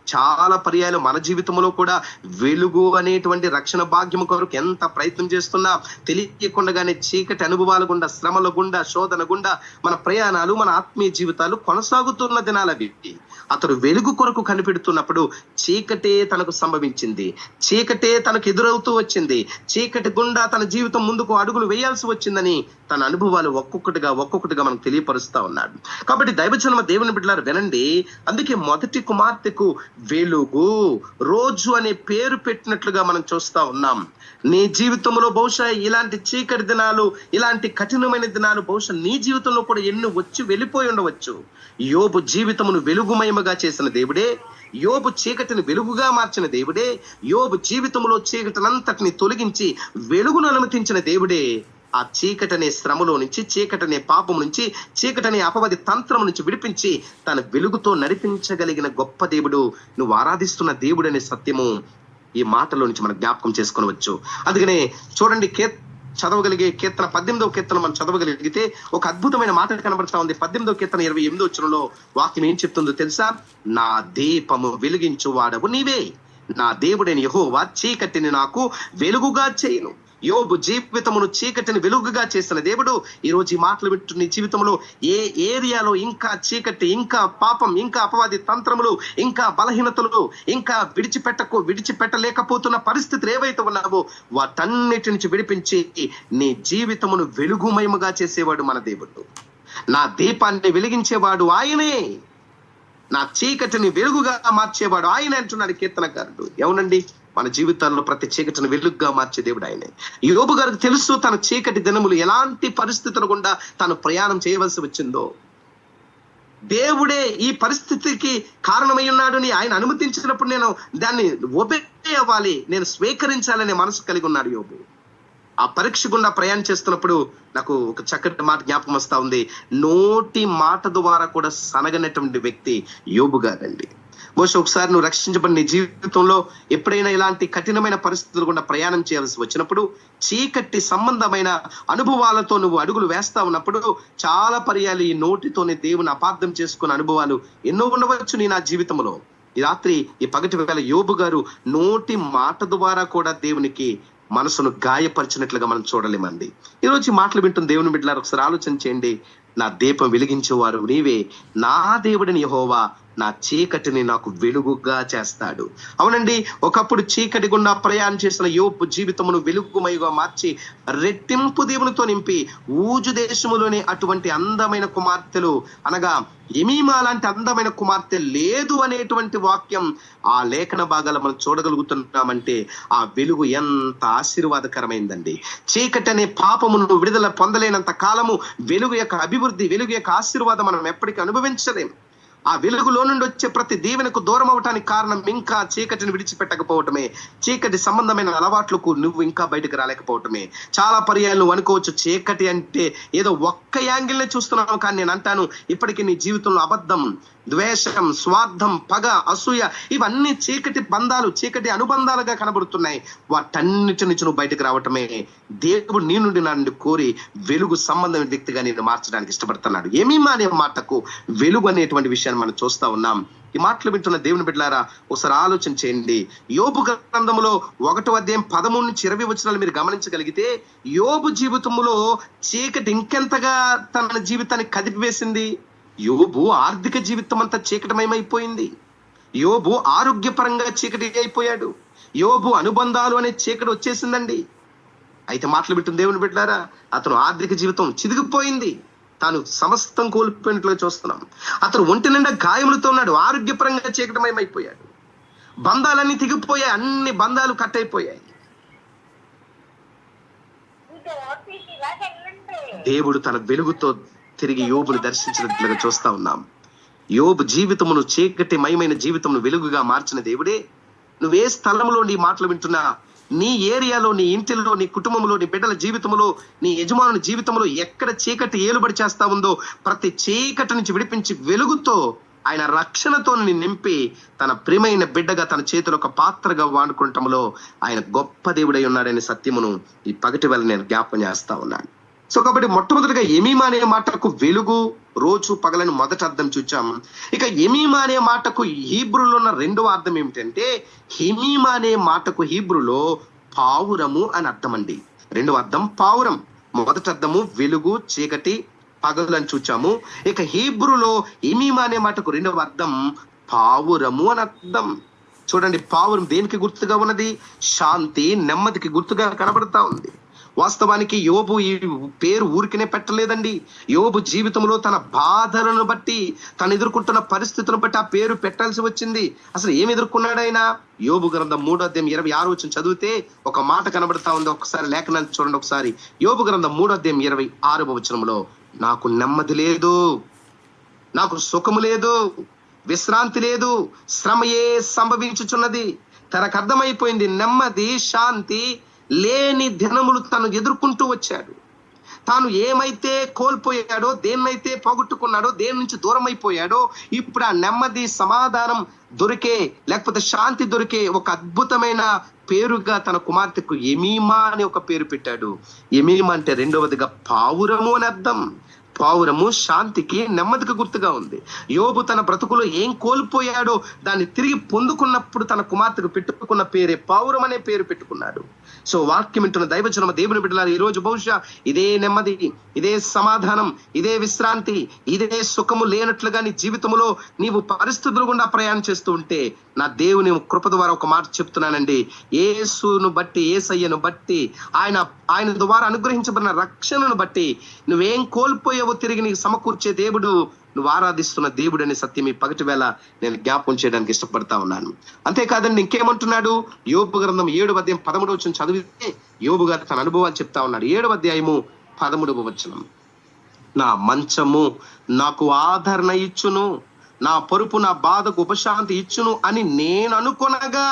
చాలా పర్యాయాలు మన జీవితంలో కూడా వెలుగు అనేటువంటి రక్షణ భాగ్యము కొరకు ఎంత ప్రయత్నం చేస్తున్నా తెలియకుండానే చీకటి అనుభవాల గుండా, శ్రమల గుండా, శోధన గుండా మన ప్రయాణాలు, మన ఆత్మీయ జీవితాలు కొనసాగుతున్న దినాలవి. అతడు వెలుగు కొరకు కనిపెడుతున్నప్పుడు చీకటే తనకు సంభవించింది, చీకటే తనకు ఎదురవుతూ వచ్చింది, చీకటి గుండా తన జీవితం ముందుకు అడుగులు వేయాల్సి వచ్చిందని తన అనుభవాలు ఒక్కొక్కటిగా మనకు తెలియపరుస్తా ఉన్నాడు. కాబట్టి దైవజనమ దేవుని బిడ్డలారా వినండి, అందుకే మొదటి కుమార్తెకు వెలుగు రోజు అనే పేరు పెట్టినట్లుగా మనం చూస్తా ఉన్నాం. నీ జీవితంలో బహుశా ఇలాంటి చీకటి దినాలు, ఇలాంటి కఠినమైన దినాలు బహుశా నీ జీవితంలో కూడా ఎన్ని వచ్చి వెళ్ళిపోయి ఉండవచ్చు. యోబు జీవితమును వెలుగుమయముగా చేసిన దేవుడే, యోబు చీకటిని వెలుగుగా మార్చిన దేవుడే, యోబు జీవితంలో చీకటినంతటిని తొలగించి వెలుగును అనుమతించిన దేవుడే ఆ చీకటనే శ్రమలో నుంచి, చీకటనే పాపం నుంచి, చీకటనే అపవాది తంత్రం నుంచి విడిపించి తన వెలుగుతో నడిపించగలిగిన గొప్ప దేవుడు నువ్వు ఆరాధిస్తున్న దేవుడు అనే సత్యము ఈ మాటలో నుంచి మనం జ్ఞాపకం చేసుకోవచ్చు. అందుకనే చూడండి, చదవగలిగే కీర్తన 18వ కీర్తన మనం చదవగలిగితే ఒక అద్భుతమైన మాట కనబడతా ఉంది. 18వ కీర్తన 28వ వచనంలో వాక్యం ఏం చెప్తుందో తెలుసా? నా దీపము వెలిగించు వాడవు నీవే, నా దేవుడైన యెహోవా చీకటిని నాకు వెలుగుగా చేయను. యోబు జీవితమును చీకటిని వెలుగుగా చేసిన దేవుడు ఈ రోజు ఈ మాటలు వింటున్న నీ జీవితంలో ఏ ఏరియాలో ఇంకా చీకటి, ఇంకా పాపం, ఇంకా అపవాది తంత్రములు, ఇంకా బలహీనతలు, ఇంకా విడిచిపెట్టలేకపోతున్న పరిస్థితులు ఏవైతే ఉన్నావో వాటన్నిటి నుంచి విడిపించి నీ జీవితమును వెలుగుమయముగా చేసేవాడు మన దేవుడు. నా దీపాన్ని వెలిగించేవాడు ఆయనే, నా చీకటిని వెలుగుగా మార్చేవాడు ఆయన అంటున్నాడు కీర్తనకారుడు. అవునండి, మన జీవితాల్లో ప్రతి చీకటిని వెలుగుగా మార్చే దేవుడు ఆయనే. యోబు గారికి తెలుసు తన చీకటి దినములు ఎలాంటి పరిస్థితుల గుండా తాను ప్రయాణం చేయవలసి వచ్చిందో. దేవుడే ఈ పరిస్థితికి కారణమై ఉన్నాడని ఆయన అనుమతించినప్పుడు నేను దాన్ని ఒబే అవ్వాలి, నేను స్వీకరించాలనే మనసు కలిగి ఉన్నాడు యోబు. ఆ పరీక్ష గుండా ప్రయాణం చేస్తున్నప్పుడు నాకు ఒక చక్కటి మాట జ్ఞాపకం వస్తా ఉంది. నోటి మాట ద్వారా కూడా సనగనటువంటి వ్యక్తి యోబు గారండి. బహుశా ఒకసారి నువ్వు రక్షించబడిన నీ జీవితంలో ఎప్పుడైనా ఇలాంటి కఠినమైన పరిస్థితులు గుండా ప్రయాణం చేయాల్సి వచ్చినప్పుడు, చీకటి సంబంధమైన అనుభవాలతో నువ్వు అడుగులు వేస్తా ఉన్నప్పుడు చాలా పర్యాలు ఈ నోటితోనే దేవుని అపార్థం చేసుకున్న అనుభవాలు ఎన్నో ఉండవచ్చు నీ నా జీవితంలో. ఈ రాత్రి, ఈ పగటి వేళ యోబు గారు నోటి మాట ద్వారా కూడా దేవునికి మనసును గాయపరిచినట్లుగా మనం చూడలేమండి. ఈరోజు ఈ మాటలు వింటున్న దేవుని బిడ్డలారా ఒకసారి ఆలోచన చేయండి. నా దీపం వెలిగించేవారు నీవే, నా దేవుడిని యెహోవా నా చీకటిని నాకు వెలుగుగా చేస్తాడు. అవునండి, ఒకప్పుడు చీకటి గుండా ప్రయాణం చేసిన యోబు జీవితమును వెలుగుమయుగా మార్చి రెట్టింపు దేవునితో నింపి ఊజు దేశములోని అటువంటి అందమైన కుమార్తెలు, అనగా ఎమీమా లాంటి అందమైన కుమార్తె లేదు అనేటువంటి వాక్యం ఆ లేఖన భాగాలు మనం చూడగలుగుతున్నామంటే ఆ వెలుగు ఎంత ఆశీర్వాదకరమైందండి. చీకటి అనే పాపమును విడుదల పొందలేనంత కాలము వెలుగు యొక్క అభివృద్ధి, వెలుగు యొక్క ఆశీర్వాదం మనం ఎప్పటికీ అనుభవించలేం. ఆ వెలుగులో నుండి వచ్చే ప్రతి దీవెనకు దూరం అవటానికి కారణం ఇంకా చీకటిని విడిచిపెట్టకపోవటమే, చీకటి సంబంధమైన అలవాట్లకు నువ్వు ఇంకా బయటకు రాలేకపోవటమే. చాలా పర్యాలు నువ్వు అనుకోవచ్చు, చీకటి అంటే ఏదో ఒక్క యాంగిల్నే చూస్తున్నావు, కానీ నేను అంటాను ఇప్పటికీ నీ జీవితంలో అబద్ధం, ద్వేషం, స్వార్థం, పగ, అసూయ ఇవన్నీ చీకటి బంధాలు, చీకటి అనుబంధాలుగా కనబడుతున్నాయి. వాటన్నిటి నుంచి నువ్వు బయటకు రావటమే దేవుడు నీ నుండి నా నుండి కోరి వెలుగు సంబంధమైన వ్యక్తిగా నేను మార్చడానికి ఇష్టపడుతున్నాడు. ఎమీమా అనే మాటకు వెలుగు అనేటువంటి విషయాన్ని మనం చూస్తా ఉన్నాం. ఈ మాటలు వింటున్న దేవుని బిడ్డలారా ఒకసారి ఆలోచన చేయండి. యోబు గ్రంథంలో 1వ అధ్యాయం 13 నుంచి 20 వచనాలు మీరు గమనించగలిగితే యోబు జీవితంలో చీకటి ఇంకెంతగా తన జీవితాన్ని కదిపివేసింది. యోబు ఆర్థిక జీవితం అంతా చీకటమయమైపోయింది. యోబు ఆరోగ్యపరంగా చీకటి అయిపోయాడు. యోబు అనుబంధాలు అనే చీకటి వచ్చేసిందండి. అయితే మాటలు వింటున్న దేవుని బిడ్డలారా అతను ఆర్థిక జీవితం చిదిగిపోయింది, తాను సమస్తం కోల్పోయినట్లుగా చూస్తున్నాం. అతను ఒంటి నిండా గాయములతో ఉన్నాడు, ఆరోగ్యపరంగా చీకటమయమైపోయాడు. బంధాలన్నీ తెగిపోయాయి, అన్ని బంధాలు కట్ అయిపోయాయి. దేవుడు తన వెలుగుతో తిరిగి యోబును దర్శించినట్లుగా చూస్తా ఉన్నాం. యోబు జీవితమును, చీకటిమయమైన జీవితమును వెలుగుగా మార్చిన దేవుడే. నువ్వే స్థలంలో నీ మాటలు వింటున్నా, నీ ఏరియాలో, నీ ఇంటిలో, నీ కుటుంబంలో, నీ బిడ్డల జీవితంలో, నీ యజమానుని జీవితంలో ఎక్కడ చీకటి ఏలుబడి చేస్తా ఉందో ప్రతి చీకటి నుంచి విడిపించి వెలుగుతో, ఆయన రక్షణతో నింపి తన ప్రియమైన బిడ్డగా తన చేతిలో ఒక పాత్రగా వాడుకుంటంలో ఆయన గొప్ప దేవుడై ఉన్నాడనే సత్యమును ఈ పగటి వేళ నేను జ్ఞాపకం చేస్తా ఉన్నాను. సో కాబట్టి మొట్టమొదటిగా ఎమీమా అనే మాటకు వెలుగు, రోజు, పగలని మొదటి అర్థం చూచాం. ఇక ఎమీమా అనే మాటకు హీబ్రూలో ఉన్న రెండవ అర్థం ఏమిటంటే, ఎమీమా అనే మాటకు హీబ్రూలో పావురము అని అర్థం అండి. రెండవ అర్థం పావురం, మొదటి అర్థము వెలుగు, చీకటి, పగలు అని చూచాము. ఇక హీబ్రూలో ఎమీమా అనే మాటకు రెండవ అర్థం పావురము అని అర్థం. చూడండి, పావురం దేనికి గుర్తుగా ఉన్నది? శాంతి, నెమ్మదికి గుర్తుగా కనబడతా ఉంది. వాస్తవానికి యోబు ఈ పేరు ఊరికనే పెట్టలేదండి. యోబు జీవితంలో తన బాధలను బట్టి, తను ఎదుర్కొంటున్న పరిస్థితులను బట్టి ఆ పేరు పెట్టాల్సి వచ్చింది. అసలు ఏమి ఎదుర్కొన్నాడు ఆయన? యోబు గ్రంథం 3:26 చదివితే ఒక మాట కనబడతా ఉంది. ఒకసారి లేఖనాన్ని చూడండి. ఒకసారి యోబు గ్రంథం 3:26 నాకు నెమ్మది లేదు, నాకు సుఖము లేదు, విశ్రాంతి లేదు, శ్రమయే సంభవించుచున్నది. తనకు అర్థమైపోయింది, నెమ్మది శాంతి లేని దినములు తను ఎదుర్కొంటూ వచ్చాడు. తాను ఏమైతే కోల్పోయాడో, దేన్నైతే పోగొట్టుకున్నాడో, దేని నుంచి దూరం అయిపోయాడో, ఇప్పుడు ఆ నెమ్మది, సమాధానం దొరికే, లేకపోతే శాంతి దొరికే ఒక అద్భుతమైన పేరుగా తన కుమార్తెకు ఎమీమా అని ఒక పేరు పెట్టాడు. ఎమీమా అంటే రెండవదిగా పావురము అని అర్థం. పావురము శాంతికి, నెమ్మదికి గుర్తుగా ఉంది. యోబు తన బ్రతుకులో ఏం కోల్పోయాడో దాన్ని తిరిగి పొందుకున్నప్పుడు తన కుమార్తెకు పెట్టుకున్న పేరే పావురం అనే పేరు పెట్టుకున్నాడు. సో వాక్యం వింటున్న దైవజనమ, దేవుని బిడ్డలారా, ఈ రోజు బహుశా ఇదే నెమ్మది, ఇదే సమాధానం, ఇదే విశ్రాంతి, ఇదే సుఖము లేనట్లుగా నీ జీవితంలో నీవు పరిస్థితులు గుండా ప్రయాణం చేస్తూ ఉంటే, నా దేవుని కృప ద్వారా ఒక మాట చెప్తున్నానండి. యేసును బట్టి, యేసయ్యను బట్టి, ఆయన ద్వారా అనుగ్రహించబడిన రక్షణను బట్టి నువ్వేం కోల్పోయావో తిరిగి నీకు సమకూర్చే దేవుడు, నువ్వు ఆరాధిస్తున్న దేవుడు అనే సత్యం ఈ పగటి వేళ నేను జ్ఞాపకం చేయడానికి ఇష్టపడతా ఉన్నాను. అంతేకాదండి, ఇంకేమంటున్నాడు? యోబు గ్రంథం 7:13 చదివితే యోబు గారు తన అనుభవాలు చెప్తా ఉన్నాడు. 7:13 నా మంచము నాకు ఆదరణ ఇచ్చును, నా పరుపు నా బాధకు ఉపశాంతి ఇచ్చును అని నేను అనుకొనగా.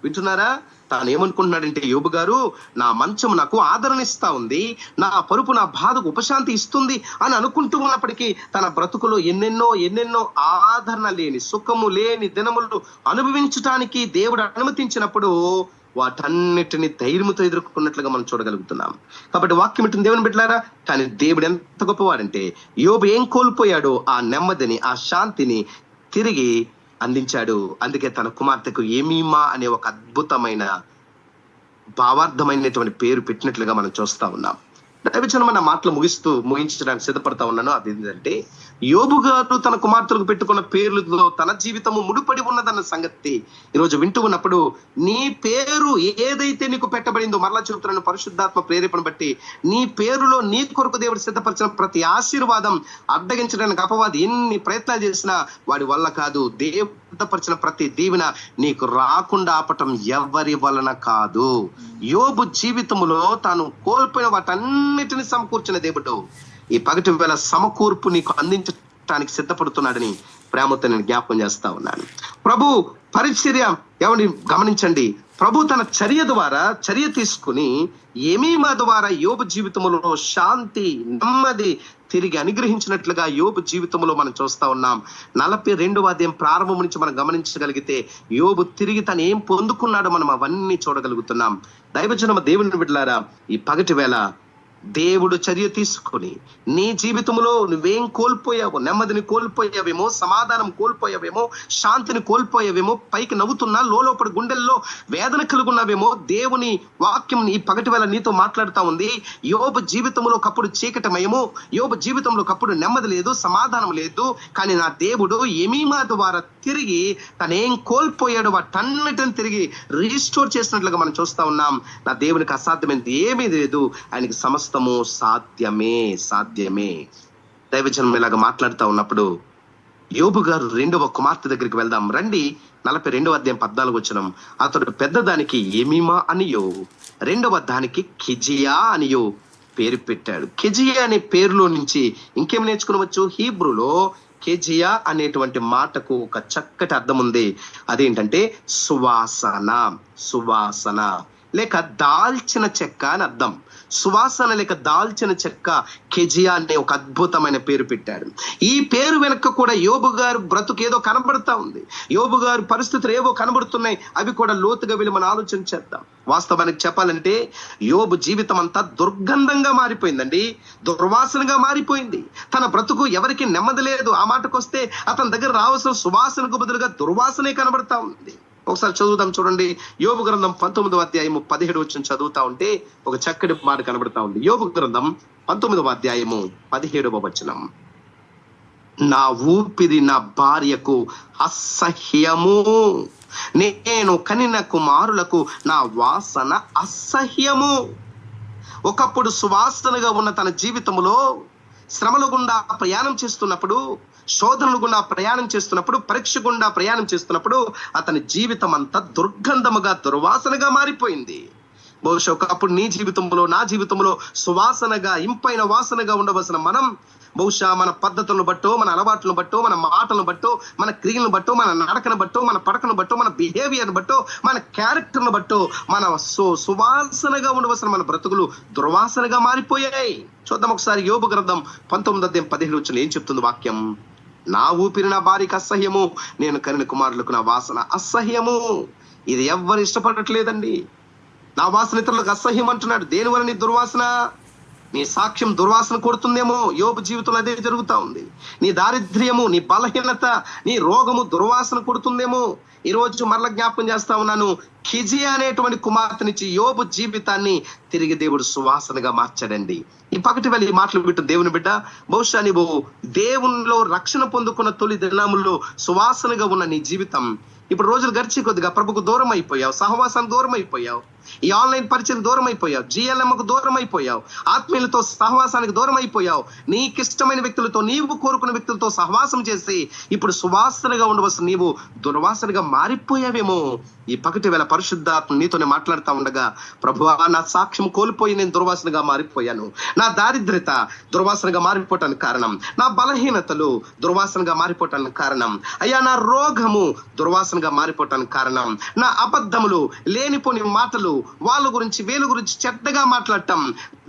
వింటున్నారా? తాను ఏమనుకుంటున్నాడంటే, యోబు గారు, నా మంచం నాకు ఆదరణ ఇస్తా ఉంది, నా పరుపు నా బాధకు ఉపశాంతి ఇస్తుంది అని అనుకుంటూ ఉన్నప్పటికీ తన బ్రతుకులో ఎన్నెన్నో ఆదరణ లేని, సుఖము లేని దినములు అనుభవించటానికి దేవుడు అనుమతించినప్పుడు వాటన్నిటిని ధైర్యంతో ఎదుర్కొన్నట్లుగా మనం చూడగలుగుతున్నాం. కాబట్టి వాక్యం ఇట్టిన దేవుని బిడ్డలారా, కానీ దేవుడు ఎంత గొప్పవాడంటే, యోబు ఏం కోల్పోయాడో ఆ నెమ్మదిని, ఆ శాంతిని తిరిగి అందించాడు. అందుకే తన కుమార్తెకు ఎమీమా అనే ఒక అద్భుతమైన భావార్థమైనటువంటి పేరు పెట్టినట్లుగా మనం చూస్తా ఉన్నాం. దైవజనమైన మాటలు ముగించడానికి సిద్ధపడతా ఉన్నాను. అదేంటంటే, యోబు గారు తన కుమార్తెలకు పెట్టుకున్న పేర్లతో తన జీవితము ముడిపడి ఉన్నదన్న సంగతి ఈరోజు వింటూ ఉన్నప్పుడు, నీ పేరు ఏదైతే నీకు పెట్టబడిందో, మరలా చెబుతున్నాను, పరిశుద్ధాత్మ ప్రేరేపణ బట్టి నీ పేరులో నీ కొరకు దేవుడు సిద్ధపరిచిన ప్రతి ఆశీర్వాదం అడ్డగించడానికి అపవాది ఎన్ని ప్రయత్నాలు చేసినా వాడి వల్ల కాదు. దేవుడు సిద్ధపరిచిన ప్రతి దీవెన నీకు రాకుండా ఆపటం ఎవరి వలన కాదు. యోబు జీవితంలో తాను కోల్పోయిన వాటన్నిటిని సమకూర్చిన దేవుడు ఈ పగటి వేళ సమకూర్పు నీకు అందించడానికి సిద్ధపడుతున్నాడని ప్రేమతో నేను జ్ఞాపకం చేస్తా ఉన్నాను. ప్రభు పరిచర్య ఎవరిని గమనించండి. ప్రభు తన చర్య తీసుకుని ఎమీమా ద్వారా యోబు జీవితంలో శాంతి, నెమ్మది తిరిగి అనుగ్రహించినట్లుగా యోబు జీవితంలో మనం చూస్తా ఉన్నాం. 42వ ప్రారంభం నుంచి మనం గమనించగలిగితే యోబు తిరిగి తను ఏం పొందుకున్నాడో మనం అవన్నీ చూడగలుగుతున్నాం. దైవజనమ, దేవుని బిడ్డలారా, ఈ పగటి వేళ దేవుడు చర్య తీసుకొని నీ జీవితంలో నువ్వేం కోల్పోయావో, నెమ్మదిని కోల్పోయావేమో, సమాధానం కోల్పోయావేమో, శాంతిని కోల్పోయావేమో, పైకి నవ్వుతున్నా లోపల గుండెల్లో వేదన కలుగున్నావేమో, దేవుని వాక్యం ఈ పగటి వేళ నీతో మాట్లాడుతా ఉంది. యోబు జీవితంలో ఒకప్పుడు చీకటమయము, యోబు జీవితంలో ఒకప్పుడు నెమ్మది లేదు, సమాధానం లేదు. కానీ నా దేవుడు ఎమీమా ద్వారా తిరిగి తనేం కోల్పోయాడు వాటన్నిటిని తిరిగి రీస్టోర్ చేసినట్లుగా మనం చూస్తా ఉన్నాం. నా దేవునికి అసాధ్యమైనది ఏమీ లేదు, ఆయనకి సమస్తము సాధ్యమే. దైవజనం ఇలాగా మాట్లాడుతూ ఉన్నప్పుడు యోబు గారు 2వ కుమార్తె దగ్గరికి వెళ్దాం రండి. 42:14 అతడు పెద్దదానికి ఎమీమా అనియో, 2వ దానికి కెజియా అనియో పేరు పెట్టాడు. కెజియా అనే పేరులో నుంచి ఇంకేం నేర్చుకోవచ్చు? హీబ్రూలో కెజియా అనేటువంటి మాటకు ఒక చక్కటి అర్థం ఉంది. అదేంటంటే సువాసన లేక దాల్చిన చెక్క అని అర్థం. సువాసన లేక దాల్చిన చెక్క, కెజియా అనే ఒక అద్భుతమైన పేరు పెట్టాడు. ఈ పేరు వెనక కూడా యోబు గారు బ్రతుకు ఏదో కనబడతా ఉంది, యోబు గారు పరిస్థితులు ఏవో కనబడుతున్నాయి. అవి కూడా లోతుగా వెళ్ళి మనం ఆలోచన చేద్దాం. వాస్తవానికి చెప్పాలంటే యోబు జీవితం అంతా దుర్గంధంగా మారిపోయిందండి, దుర్వాసనగా మారిపోయింది. తన బ్రతుకు ఎవరికి నెమ్మది లేదు. ఆ మాటకు వస్తే అతని దగ్గర రావాల్సిన సువాసనకు బదులుగా దుర్వాసనే కనబడతా ఉంది. ఒకసారి చదువుదాం చూడండి. యోబు గ్రంథం 19:17 చదువుతా ఉంటే ఒక చక్కటి మాట కనబడతా ఉంది. యోబు గ్రంథం 19:17. నా ఊపిరి నా భార్యకు అసహ్యము, నేను కనిన కుమారులకు నా వాసన అసహ్యము. ఒకప్పుడు సువాసనగా ఉన్న తన జీవితంలో శ్రమల గుండా ప్రయాణం చేస్తున్నప్పుడు, శోధనల గుండా ప్రయాణం చేస్తున్నప్పుడు, పరీక్ష గుండా ప్రయాణం చేస్తున్నప్పుడు అతని జీవితం అంతా దుర్గంధముగా, దుర్వాసనగా మారిపోయింది. బహుశా ఒకప్పుడు నీ జీవితంలో, నా జీవితంలో సువాసనగా, ఇంపైన వాసనగా ఉండవలసిన మనం బహుశా మన పద్ధతులను బట్టో, మన అలవాట్లను బట్టో, మన మాటలను బట్టో, మన క్రియలను బట్టో, మన నడకను బట్టో, మన పడకను బట్టో, మన బిహేవియర్ను బట్టో, మన క్యారెక్టర్ను బట్టో మన సువాసనగా ఉండవలసిన మన బ్రతుకులు దుర్వాసనగా మారిపోయాయి. చూద్దాం ఒకసారి యోబు గ్రంథం 19:15 ఏం చెప్తుంది వాక్యం? నా ఊపిరి నా భార్యకు అసహ్యము, నేను కనిన కుమారులకు నా వాసన అసహ్యము. ఇది ఎవ్వరు ఇష్టపడట్లేదండి. నా వాసన ఇతరులకు అసహ్యం అంటున్నాడు. దేని వల్ల నీ దుర్వాసన? నీ సాక్ష్యం దుర్వాసన కొడుతుందేమో. యోబు జీవితంలో అదే జరుగుతా ఉంది. నీ దారిద్ర్యము, నీ బలహీనత, నీ రోగము దుర్వాసన కొడుతుందేమో. ఈ రోజు మరల జ్ఞాపకం చేస్తా ఉన్నాను, కిజియా అనేటువంటి కుమార్తెనిచ్చి యోబు జీవితాన్ని తిరిగి దేవుడు సువాసనగా మార్చాడండి. ఈ పగటి వెళ్ళి మాటలు బిడ్డ, దేవుని బిడ్డ, బహుశా నీవు దేవునిలో రక్షణ పొందుకున్న తొలి దినముల్లో సువాసనగా ఉన్న నీ జీవితం ఇప్పుడు రోజులు గడిచి కొద్దిగా ప్రభుకు దూరం అయిపోయావు, సహవాసానికి దూరం అయిపోయావు, ఈ ఆన్లైన్ పరిచయం దూరం అయిపోయావు, జిఎల్ఎంకు దూరం అయిపోయావు, ఆత్మీయులతో సహవాసానికి దూరం అయిపోయావు, నీకిష్టమైన వ్యక్తులతో, నీవు కోరుకున్న వ్యక్తులతో సహవాసం చేసి ఇప్పుడు సువాసనగా ఉండవలసిన నీవు దుర్వాసనగా మారిపోయావేమో. ఈ పగటి వేళ పరిశుద్ధాత్మ నీతోనే మాట్లాడుతూ ఉండగా, ప్రభువా నా సాక్ష్యం కోల్పోయి నేను దుర్వాసనగా మారిపోయాను, నా దారిద్రత దుర్వాసనగా మారిపోవటానికి కారణం, నా బలహీనతలు దుర్వాసనగా మారిపోవటానికి కారణం, అయ్యా నా రోగము దుర్వాసనగా మారిపోవటానికి కారణం, నా అబద్ధములు, లేనిపోని మాటలు, వాళ్ళ గురించి వీళ్ళ గురించి చెడ్డగా మాట్లాడటం,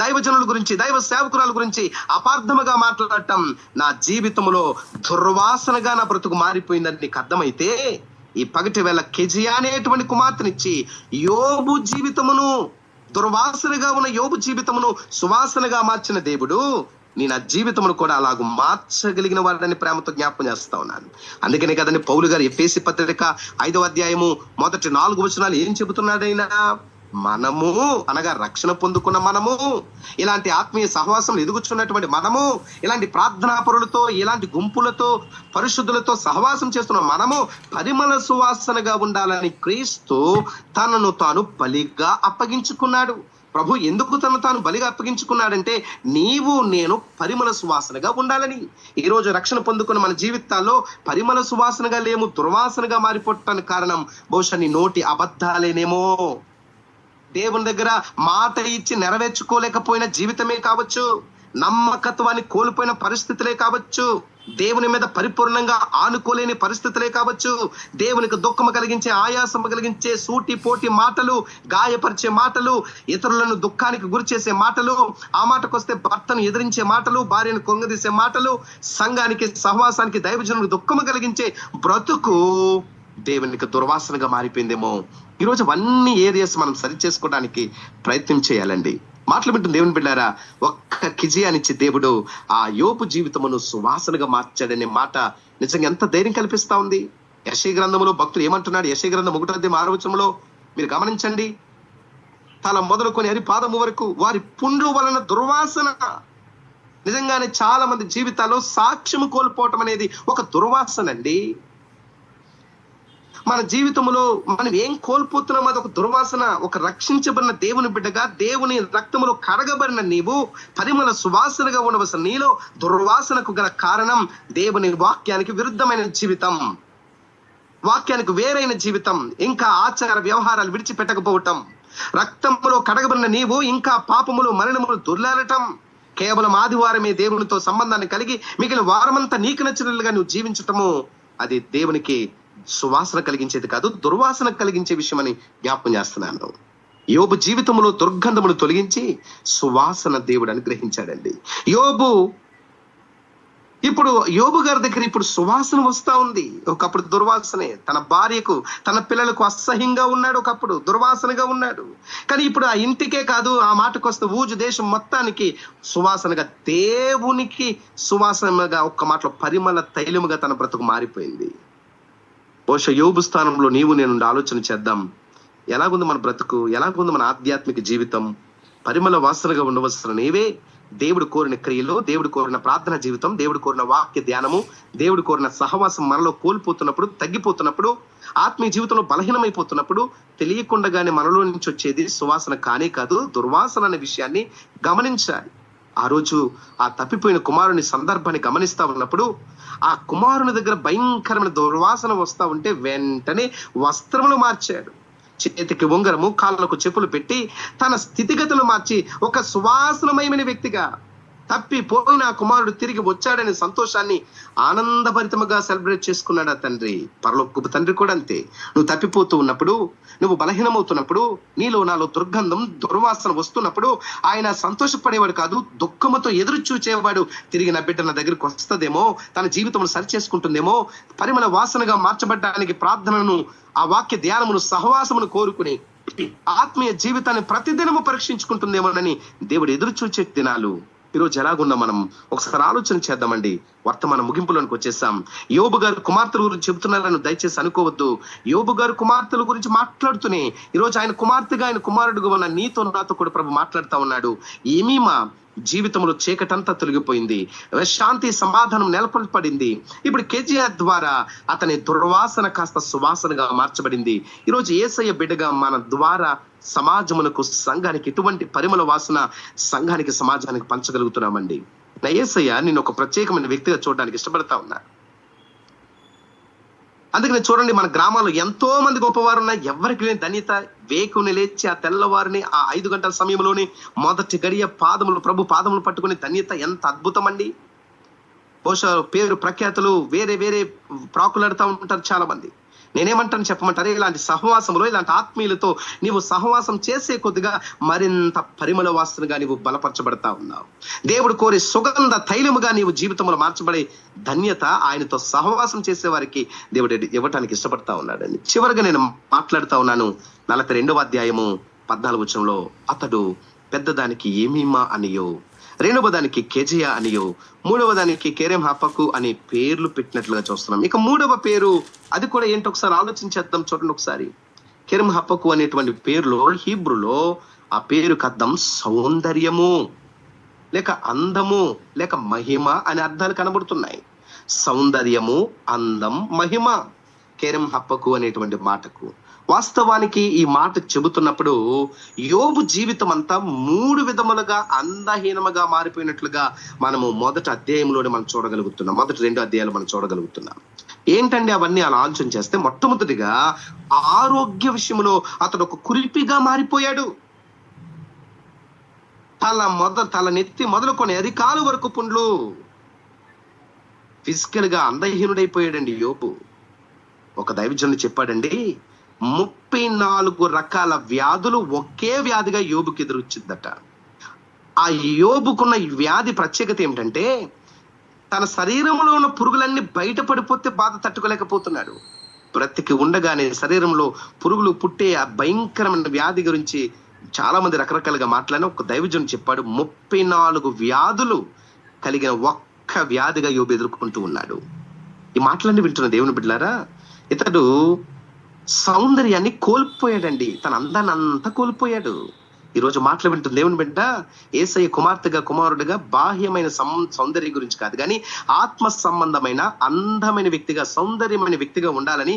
దైవజనుల గురించి, దైవ సేవకురాల గురించి అపార్థముగా మాట్లాడటం నా జీవితంలో దుర్వాసనగా నా బ్రతుకు మారిపోయిందని నీకు అర్థమైతే, ఈ పగటి వేళ కిజియా అనేటువంటి కుమార్తెనిచ్చి యోబు జీవితమును, దుర్వాసనగా ఉన్న యోబు జీవితమును సువాసనగా మార్చిన దేవుడు నీ నా జీవితమును కూడా అలాగూ మార్చగలిగిన వాడని ప్రేమతో జ్ఞాపకం చేస్తా ఉన్నాను. అందుకనే కదండి పౌలు గారు ఎఫెసీ పత్రిక 5వ అధ్యాయము మొదటి 4 వచనాలు ఏం చెబుతున్నాడైనా, మనము అనగా రక్షణ పొందుకున్న మనము, ఇలాంటి ఆత్మీయ సహవాసం ఎదుగుచున్నటువంటి మనము, ఇలాంటి ప్రార్థనా పరులతో, ఇలాంటి గుంపులతో, పరిశుద్ధులతో సహవాసం చేస్తున్న మనము పరిమళ సువాసనగా ఉండాలని క్రీస్తు తనను తాను బలిగా అప్పగించుకున్నాడు. ప్రభు ఎందుకు తను తాను బలిగా అప్పగించుకున్నాడంటే, నీవు నేను పరిమళ సువాసనగా ఉండాలని. ఈ రోజు రక్షణ పొందుకున్న మన జీవితాల్లో పరిమళ సువాసనగా లేము, దుర్వాసనగా మారిపోవటానికి కారణం బహుశా నీ నోటి అబద్ధాలేనేమో, దేవుని దగ్గర మాట ఇచ్చి నెరవేర్చుకోలేకపోయిన జీవితమే కావచ్చు, నమ్మకత్వాన్ని కోల్పోయిన పరిస్థితులే కావచ్చు, దేవుని మీద పరిపూర్ణంగా ఆనుకోలేని పరిస్థితులే కావచ్చు, దేవునికి దుఃఖము కలిగించే, ఆయాసము కలిగించే సూటి పోటి మాటలు, గాయపరిచే మాటలు, ఇతరులను దుఃఖానికి గురి చేసే మాటలు, ఆ మాటకొస్తే భర్తను ఎదిరించే మాటలు, భార్యను కొంగదీసే మాటలు, సంఘానికి, సహవాసానికి, దైవజనులకు దుఃఖము కలిగించే బ్రతుకు దేవునికి దుర్వాసనగా మారిపోయిందేమో. ఈరోజు అవన్నీ ఏరియాస్ మనం సరి చేసుకోవడానికి ప్రయత్నం చేయాలండి. మాటలు వింటుంది దేవుని బిడ్డారా, ఒక్క కిజియానిచ్చి దేవుడు ఆ యోబు జీవితమును సువాసనగా మార్చాడనే మాట నిజంగా ఎంత ధైర్యం కల్పిస్తా ఉంది. యెషయా గ్రంథంలో భక్తులు ఏమంటున్నాడు? యెషయా గ్రంథం 1వ వచనంలో మీరు గమనించండి, తల మొదలుకొని అరి పాదము వరకు వారి పుండ్లు వలన దుర్వాసన. నిజంగానే చాలా మంది జీవితాల్లో సాక్ష్యము కోల్పోవటం అనేది ఒక దుర్వాసన అండి. మన జీవితంలో మనం ఏం కోల్పోతున్నాం అది ఒక దుర్వాసన. ఒక రక్షించబడిన దేవుని బిడ్డగా, దేవుని రక్తములో కడగబడిన నీవు పరిమళ సువాసనగా ఉండవలసిన నీలో దుర్వాసనకు గల కారణం దేవుని వాక్యానికి విరుద్ధమైన జీవితం, వాక్యానికి వేరైన జీవితం, ఇంకా ఆచార వ్యవహారాలు విడిచిపెట్టకపోవటం, రక్తములో కడగబడిన నీవు ఇంకా పాపములు, మరణములు దొర్లాడటం, కేవలం ఆదివారమే దేవునితో సంబంధాన్ని కలిగి మిగిలిన వారమంతా నీకు నచ్చినట్లుగా నువ్వు జీవించటము, అది దేవునికి సువాసన కలిగించేది కాదు, దుర్వాసన కలిగించే విషయం అని జ్ఞాపకం చేస్తున్నాను. యోబు జీవితంలో దుర్గంధమును తొలగించి సువాసన దేవుడు అనుగ్రహించాడండి. యోబు గారి దగ్గర ఇప్పుడు సువాసన వస్తా ఉంది. ఒకప్పుడు దుర్వాసనే, తన భార్యకు, తన పిల్లలకు అసహ్యంగా ఉన్నాడు, ఒకప్పుడు దుర్వాసనగా ఉన్నాడు. కానీ ఇప్పుడు ఆ ఇంటికే కాదు, ఆ మాటకొస్తే ఊజు దేశం మొత్తానికి సువాసనగా, దేవునికి సువాసనగా, ఒక్క మాటలో పరిమళ తైలముగా తన బ్రతుకు మారిపోయింది. బహుశా యోబు స్థానంలో నీవు నేను ఆలోచన చేద్దాం. ఎలాగుంది మన బ్రతుకు, ఎలాగుంది మన ఆధ్యాత్మిక జీవితం? పరిమళ వాసనగా ఉండవలసిన నీవే దేవుడు కోరిన క్రియలు, దేవుడు కోరిన ప్రార్థన జీవితం, దేవుడు కోరిన వాక్య ధ్యానము, దేవుడు కోరిన సహవాసం మనలో కోల్పోతున్నప్పుడు, తగ్గిపోతున్నప్పుడు, ఆత్మీయ జీవితంలో బలహీనమైపోతున్నప్పుడు తెలియకుండానే మనలో నుంచి వచ్చేది సువాసన కానే కాదు, దుర్వాసన అనే విషయాన్ని గమనించాలి. ఆ రోజు ఆ తప్పిపోయిన కుమారుని సందర్భాన్ని గమనిస్తా ఉన్నప్పుడు ఆ కుమారుని దగ్గర భయంకరమైన దుర్వాసన వస్తా ఉంటే వెంటనే వస్త్రములు మార్చాడు, చేతికి ఉంగరము, కాళ్ళకు చెప్పులు పెట్టి తన స్థితిగతులు మార్చి ఒక సువాసనమయమైన వ్యక్తిగా తప్పిపోయిన ఆ కుమారుడు తిరిగి వచ్చాడనే సంతోషాన్ని ఆనందభరితముగా సెలబ్రేట్ చేసుకున్నాడు ఆ తండ్రి. పరలోకపు తండ్రి కూడా అంతే. నువ్వు తప్పిపోతూ ఉన్నప్పుడు, నువ్వు బలహీనమవుతున్నప్పుడు, నీలో నాలో దుర్గంధం దుర్వాసన వస్తున్నప్పుడు ఆయన సంతోషపడేవాడు కాదు, దుఃఖముతో ఎదురు చూచేవాడు. తిరిగి నా బిడ్డ నా దగ్గరికి వస్తుందేమో, తన జీవితంలో సరి చేసుకుంటుందేమో, పరిమళ వాసనగా మార్చబడ్డానికి ప్రార్థనను, ఆ వాక్య ధ్యానమును, సహవాసమును కోరుకుని ఆత్మీయ జీవితాన్ని ప్రతిదినము పరీక్షించుకుంటుందేమోనని దేవుడు ఎదురు చూచే దినాలు ఈరోజు ఎలాగున్నాం మనం ఒకసారి ఆలోచన చేద్దామండి. వర్తమాన ముగింపులోనికి వచ్చేసాం. యోబు గారు కుమార్తెల గురించి చెబుతున్నారని దయచేసి అనుకోవద్దు. యోబు గారు కుమార్తెల గురించి మాట్లాడుతూనే ఈరోజు ఆయన కుమార్తెగా, ఆయన కుమారుడుగా ఉన్న నీతో నాతో కూడా ప్రభు మాట్లాడుతా ఉన్నాడు. ఏమీమా జీవితంలో చీకటంతా తొలగిపోయింది, శాంతి సమాధానం నెలకొల్పడింది. ఇప్పుడు కేజీఆర్ ద్వారా అతని దుర్వాసన కాస్త సువాసనగా మార్చబడింది. ఈరోజు యేసయ్య బిడ్డగా మన ద్వారా సమాజమునకు, సంఘానికి ఎటువంటి పరిమళ వాసన సంఘానికి, సమాజానికి పంచగలుగుతున్నామండి. నా యేసయ్య నేను ఒక ప్రత్యేకమైన వ్యక్తిగా చూడడానికి ఇష్టపడతా ఉన్నా. అందుకని చూడండి, మన గ్రామాల్లో ఎంతో మంది గొప్పవారు ఉన్నా ఎవరికి లేని ధన్యత వేకుని లేచి ఆ తెల్లవారిని ఆ 5 గంటల సమయంలోని మొదటి గడియ ప్రభు పాదములు పట్టుకునే ధన్యత ఎంత అద్భుతం అండి. బహుశా పేరు ప్రఖ్యాతులు వేరే వేరే ప్రాకులాడుతూ ఉంటారు చాలా మంది. నేనేమంటాను చెప్పమంటారు, ఇలాంటి సహవాసంలో, ఇలాంటి ఆత్మీయులతో నీవు సహవాసం చేసే కొద్దిగా మరింత పరిమళ వాసనగా నీవు బలపరచబడతా ఉన్నావు. దేవుడు కోరే సుగంధ తైలముగా నీవు జీవితంలో మార్చబడే ధన్యత ఆయనతో సహవాసం చేసే వారికి దేవుడు ఇవ్వటానికి ఇష్టపడతా ఉన్నాడని. చివరిగా నేను మాట్లాడుతా ఉన్నాను. 42వ అధ్యాయము 14వ వచనంలో అతడు పెద్దదానికి ఏమీమా అనియో, 2వ దానికి కేజయ అనియో, 3వ దానికి కేరెం హపకు అని పేర్లు పెట్టినట్లుగా చూస్తున్నాం. ఇక 3వ పేరు అది కూడా ఏంటో ఒకసారి ఆలోచించేద్దాం. చూడండి ఒకసారి. కేరెం హపకు అనేటువంటి పేరులో, హీబ్రూలో ఆ పేరుకి అర్థం సౌందర్యము, లేక అందము, లేక మహిమ అనే అర్థాలు కనబడుతున్నాయి. సౌందర్యము, అందం, మహిమ కేరెం హపకు అనేటువంటి మాటకు. వాస్తవానికి ఈ మాట చెబుతున్నప్పుడు యోబు జీవితం అంతా 3 విధములుగా అందహీనముగా మారిపోయినట్లుగా మనము మొదటి అధ్యాయంలోనే మనం చూడగలుగుతున్నాం. మొదటి 2 అధ్యాయాలు మనం చూడగలుగుతున్నాం. ఏంటండి అవన్నీ అలా ఆలోచన చేస్తే, మొట్టమొదటిగా ఆరోగ్య విషయంలో అతడు ఒక కురిపిగా మారిపోయాడు. తల నెత్తి మొదలుకొని అరికాలు వరకు పుండ్లు. ఫిజికల్ గా అందహీనుడైపోయాడండి యోబు. ఒక దైవజనుడు చెప్పాడండి, 34 రకాల వ్యాధులు ఒకే వ్యాధిగా యోబుకి ఎదురొచ్చిందట. ఆ యోబుకున్న వ్యాధి ప్రత్యేకత ఏమిటంటే, తన శరీరంలో ఉన్న పురుగులన్నీ బయటపడిపోతే బాధ తట్టుకోలేకపోతున్నాడు. బ్రతికి ఉండగానే శరీరంలో పురుగులు పుట్టే ఆ భయంకరమైన వ్యాధి గురించి చాలా మంది రకరకాలుగా మాట్లాడిన ఒక దైవజనుడు చెప్పాడు, 34 వ్యాధులు కలిగిన ఒక్క వ్యాధిగా యోబు ఎదుర్కొంటూ ఉన్నాడు. ఈ మాటలన్నీ వింటున్న దేవుని బిడ్డలారా, ఇతడు సౌందర్యాన్ని కోల్పోయాడండి. తన అందాన్ని అంతా కోల్పోయాడు. ఈరోజు మాటలు వింటుంది దేవుని బిడ్డ, యేసయ్య కుమార్తెగా, కుమారుడిగా బాహ్యమైన సౌందర్యం గురించి కాదు, కానీ ఆత్మ సంబంధమైన అందమైన వ్యక్తిగా, సౌందర్యమైన వ్యక్తిగా ఉండాలని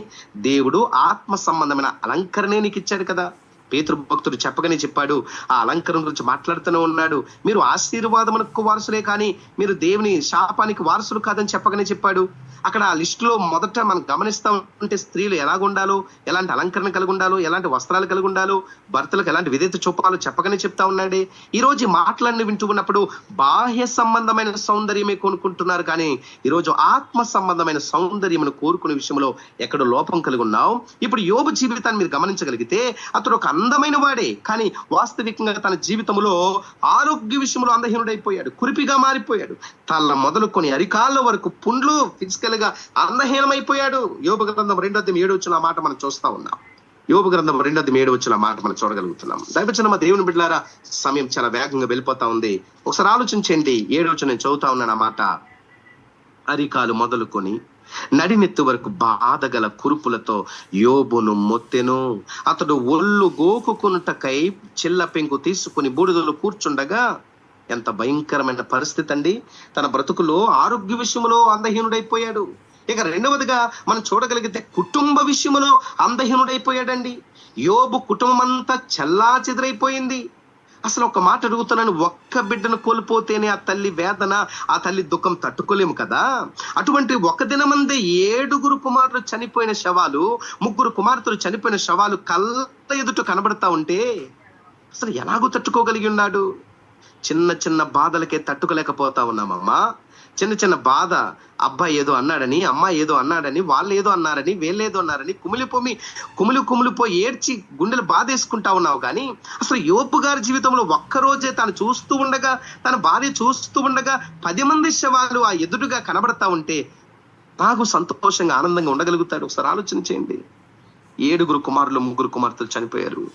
దేవుడు ఆత్మ సంబంధమైన అలంకరణే నీకు ఇచ్చాడు కదా. పేతురు భక్తుడు చెప్పగానే చెప్పాడు, ఆ అలంకరణ గురించి మాట్లాడుతూనే ఉన్నాడు. మీరు ఆశీర్వాదమునకు వారసులే కానీ మీరు దేవుని శాపానికి వారసులు కాదని చెప్పగానే చెప్పాడు. అక్కడ ఆ లిస్టులో మొదట మనం గమనిస్తా ఉంటే స్త్రీలు ఎలాగుండాలో, ఎలాంటి అలంకరణ కలిగి ఉండాలో, ఎలాంటి వస్త్రాలు కలిగి ఉండాలో, భర్తలకు ఎలాంటి విధేయత చూపాలో చెప్పగానే చెప్తా ఉన్నాడే. ఈ రోజు మాటలన్నీ వింటూ ఉన్నప్పుడు బాహ్య సంబంధమైన సౌందర్యమే కోరుకుంటున్నారు, కానీ ఈరోజు ఆత్మ సంబంధమైన సౌందర్యమును కోరుకునే విషయంలో ఎక్కడో లోపం కలిగి ఉన్నావు. ఇప్పుడు యోబు జీవితాన్ని మీరు గమనించగలిగితే అతడు ఒక అందమైన వాడే, కానీ వాస్తవికంగా తన జీవితంలో ఆరోగ్య విషయంలో అందహీనుడైపోయాడు, కురిపిగా మారిపోయాడు. తల మొదలుకొని అరికాళ్ళ వరకు పుండ్లు, ఫిజికల్ గా అందహీనమైపోయాడు. యోబు గ్రంథం 2:7 ఆ మాట మనం చూస్తా ఉన్నాం. యోబు గ్రంథం 2:7 ఆ మాట మనం చూడగలుగుతున్నాం. దైవజనమ దేవుని బిడ్డలారా, సమయం చాలా వేగంగా వెళ్ళిపోతా ఉంది. ఒకసారి ఆలోచించండి. 7 నేను చదువుతా ఉన్నాను ఆ మాట. అరికాలు మొదలుకొని నడినెత్తు వరకు బాధగల కురుపులతో యోబును మొత్తెను. అతడు ఒళ్ళు గోకుకున్నటకై చిల్ల పెంకు తీసుకుని బూడిదలో కూర్చుండగా, ఎంత భయంకరమైన పరిస్థితి అండి. తన బ్రతుకులో ఆరోగ్య విషయంలో అందహీనుడైపోయాడు. ఇక రెండవదిగా మనం చూడగలిగితే కుటుంబ విషయంలో అందహీనుడైపోయాడండి. యోబు కుటుంబం అంతా చెల్లా చెదరైపోయింది. అసలు ఒక మాట అడుగుతున్నాను, ఒక్క బిడ్డను కోల్పోతేనే ఆ తల్లి వేదన, ఆ తల్లి దుఃఖం తట్టుకోలేము కదా. అటువంటి ఒక దినమందే 7 కుమారులు చనిపోయిన శవాలు, 3 కుమార్తెలు చనిపోయిన శవాలు కళ్ళ ఎదుట కనబడతా ఉంటే అసలు ఎలాగూ తట్టుకోగలిగి ఉన్నాడు? చిన్న చిన్న బాధలకే తట్టుకోలేకపోతా ఉన్నామమ్మా. చిన్న చిన్న బాధ, అబ్బాయి ఏదో అన్నాడని, అమ్మాయి ఏదో అన్నాడని, వాళ్ళు ఏదో అన్నారని, వీళ్ళేదో అన్నారని కుమిలిపోయి ఏడ్చి గుండెలు బాధేసుకుంటా ఉన్నావు. కానీ అసలు యోబు గారి జీవితంలో ఒక్కరోజే తను చూస్తూ ఉండగా, తన భార్య చూస్తూ ఉండగా 10 మంది శవాలు ఆ ఎదురుగా కనబడతా ఉంటే నాకు సంతోషంగా ఆనందంగా ఉండగలుగుతాడు? ఒకసారి ఆలోచన చేయండి. 7 కుమారులు 3 కుమార్తెలు చనిపోయారు.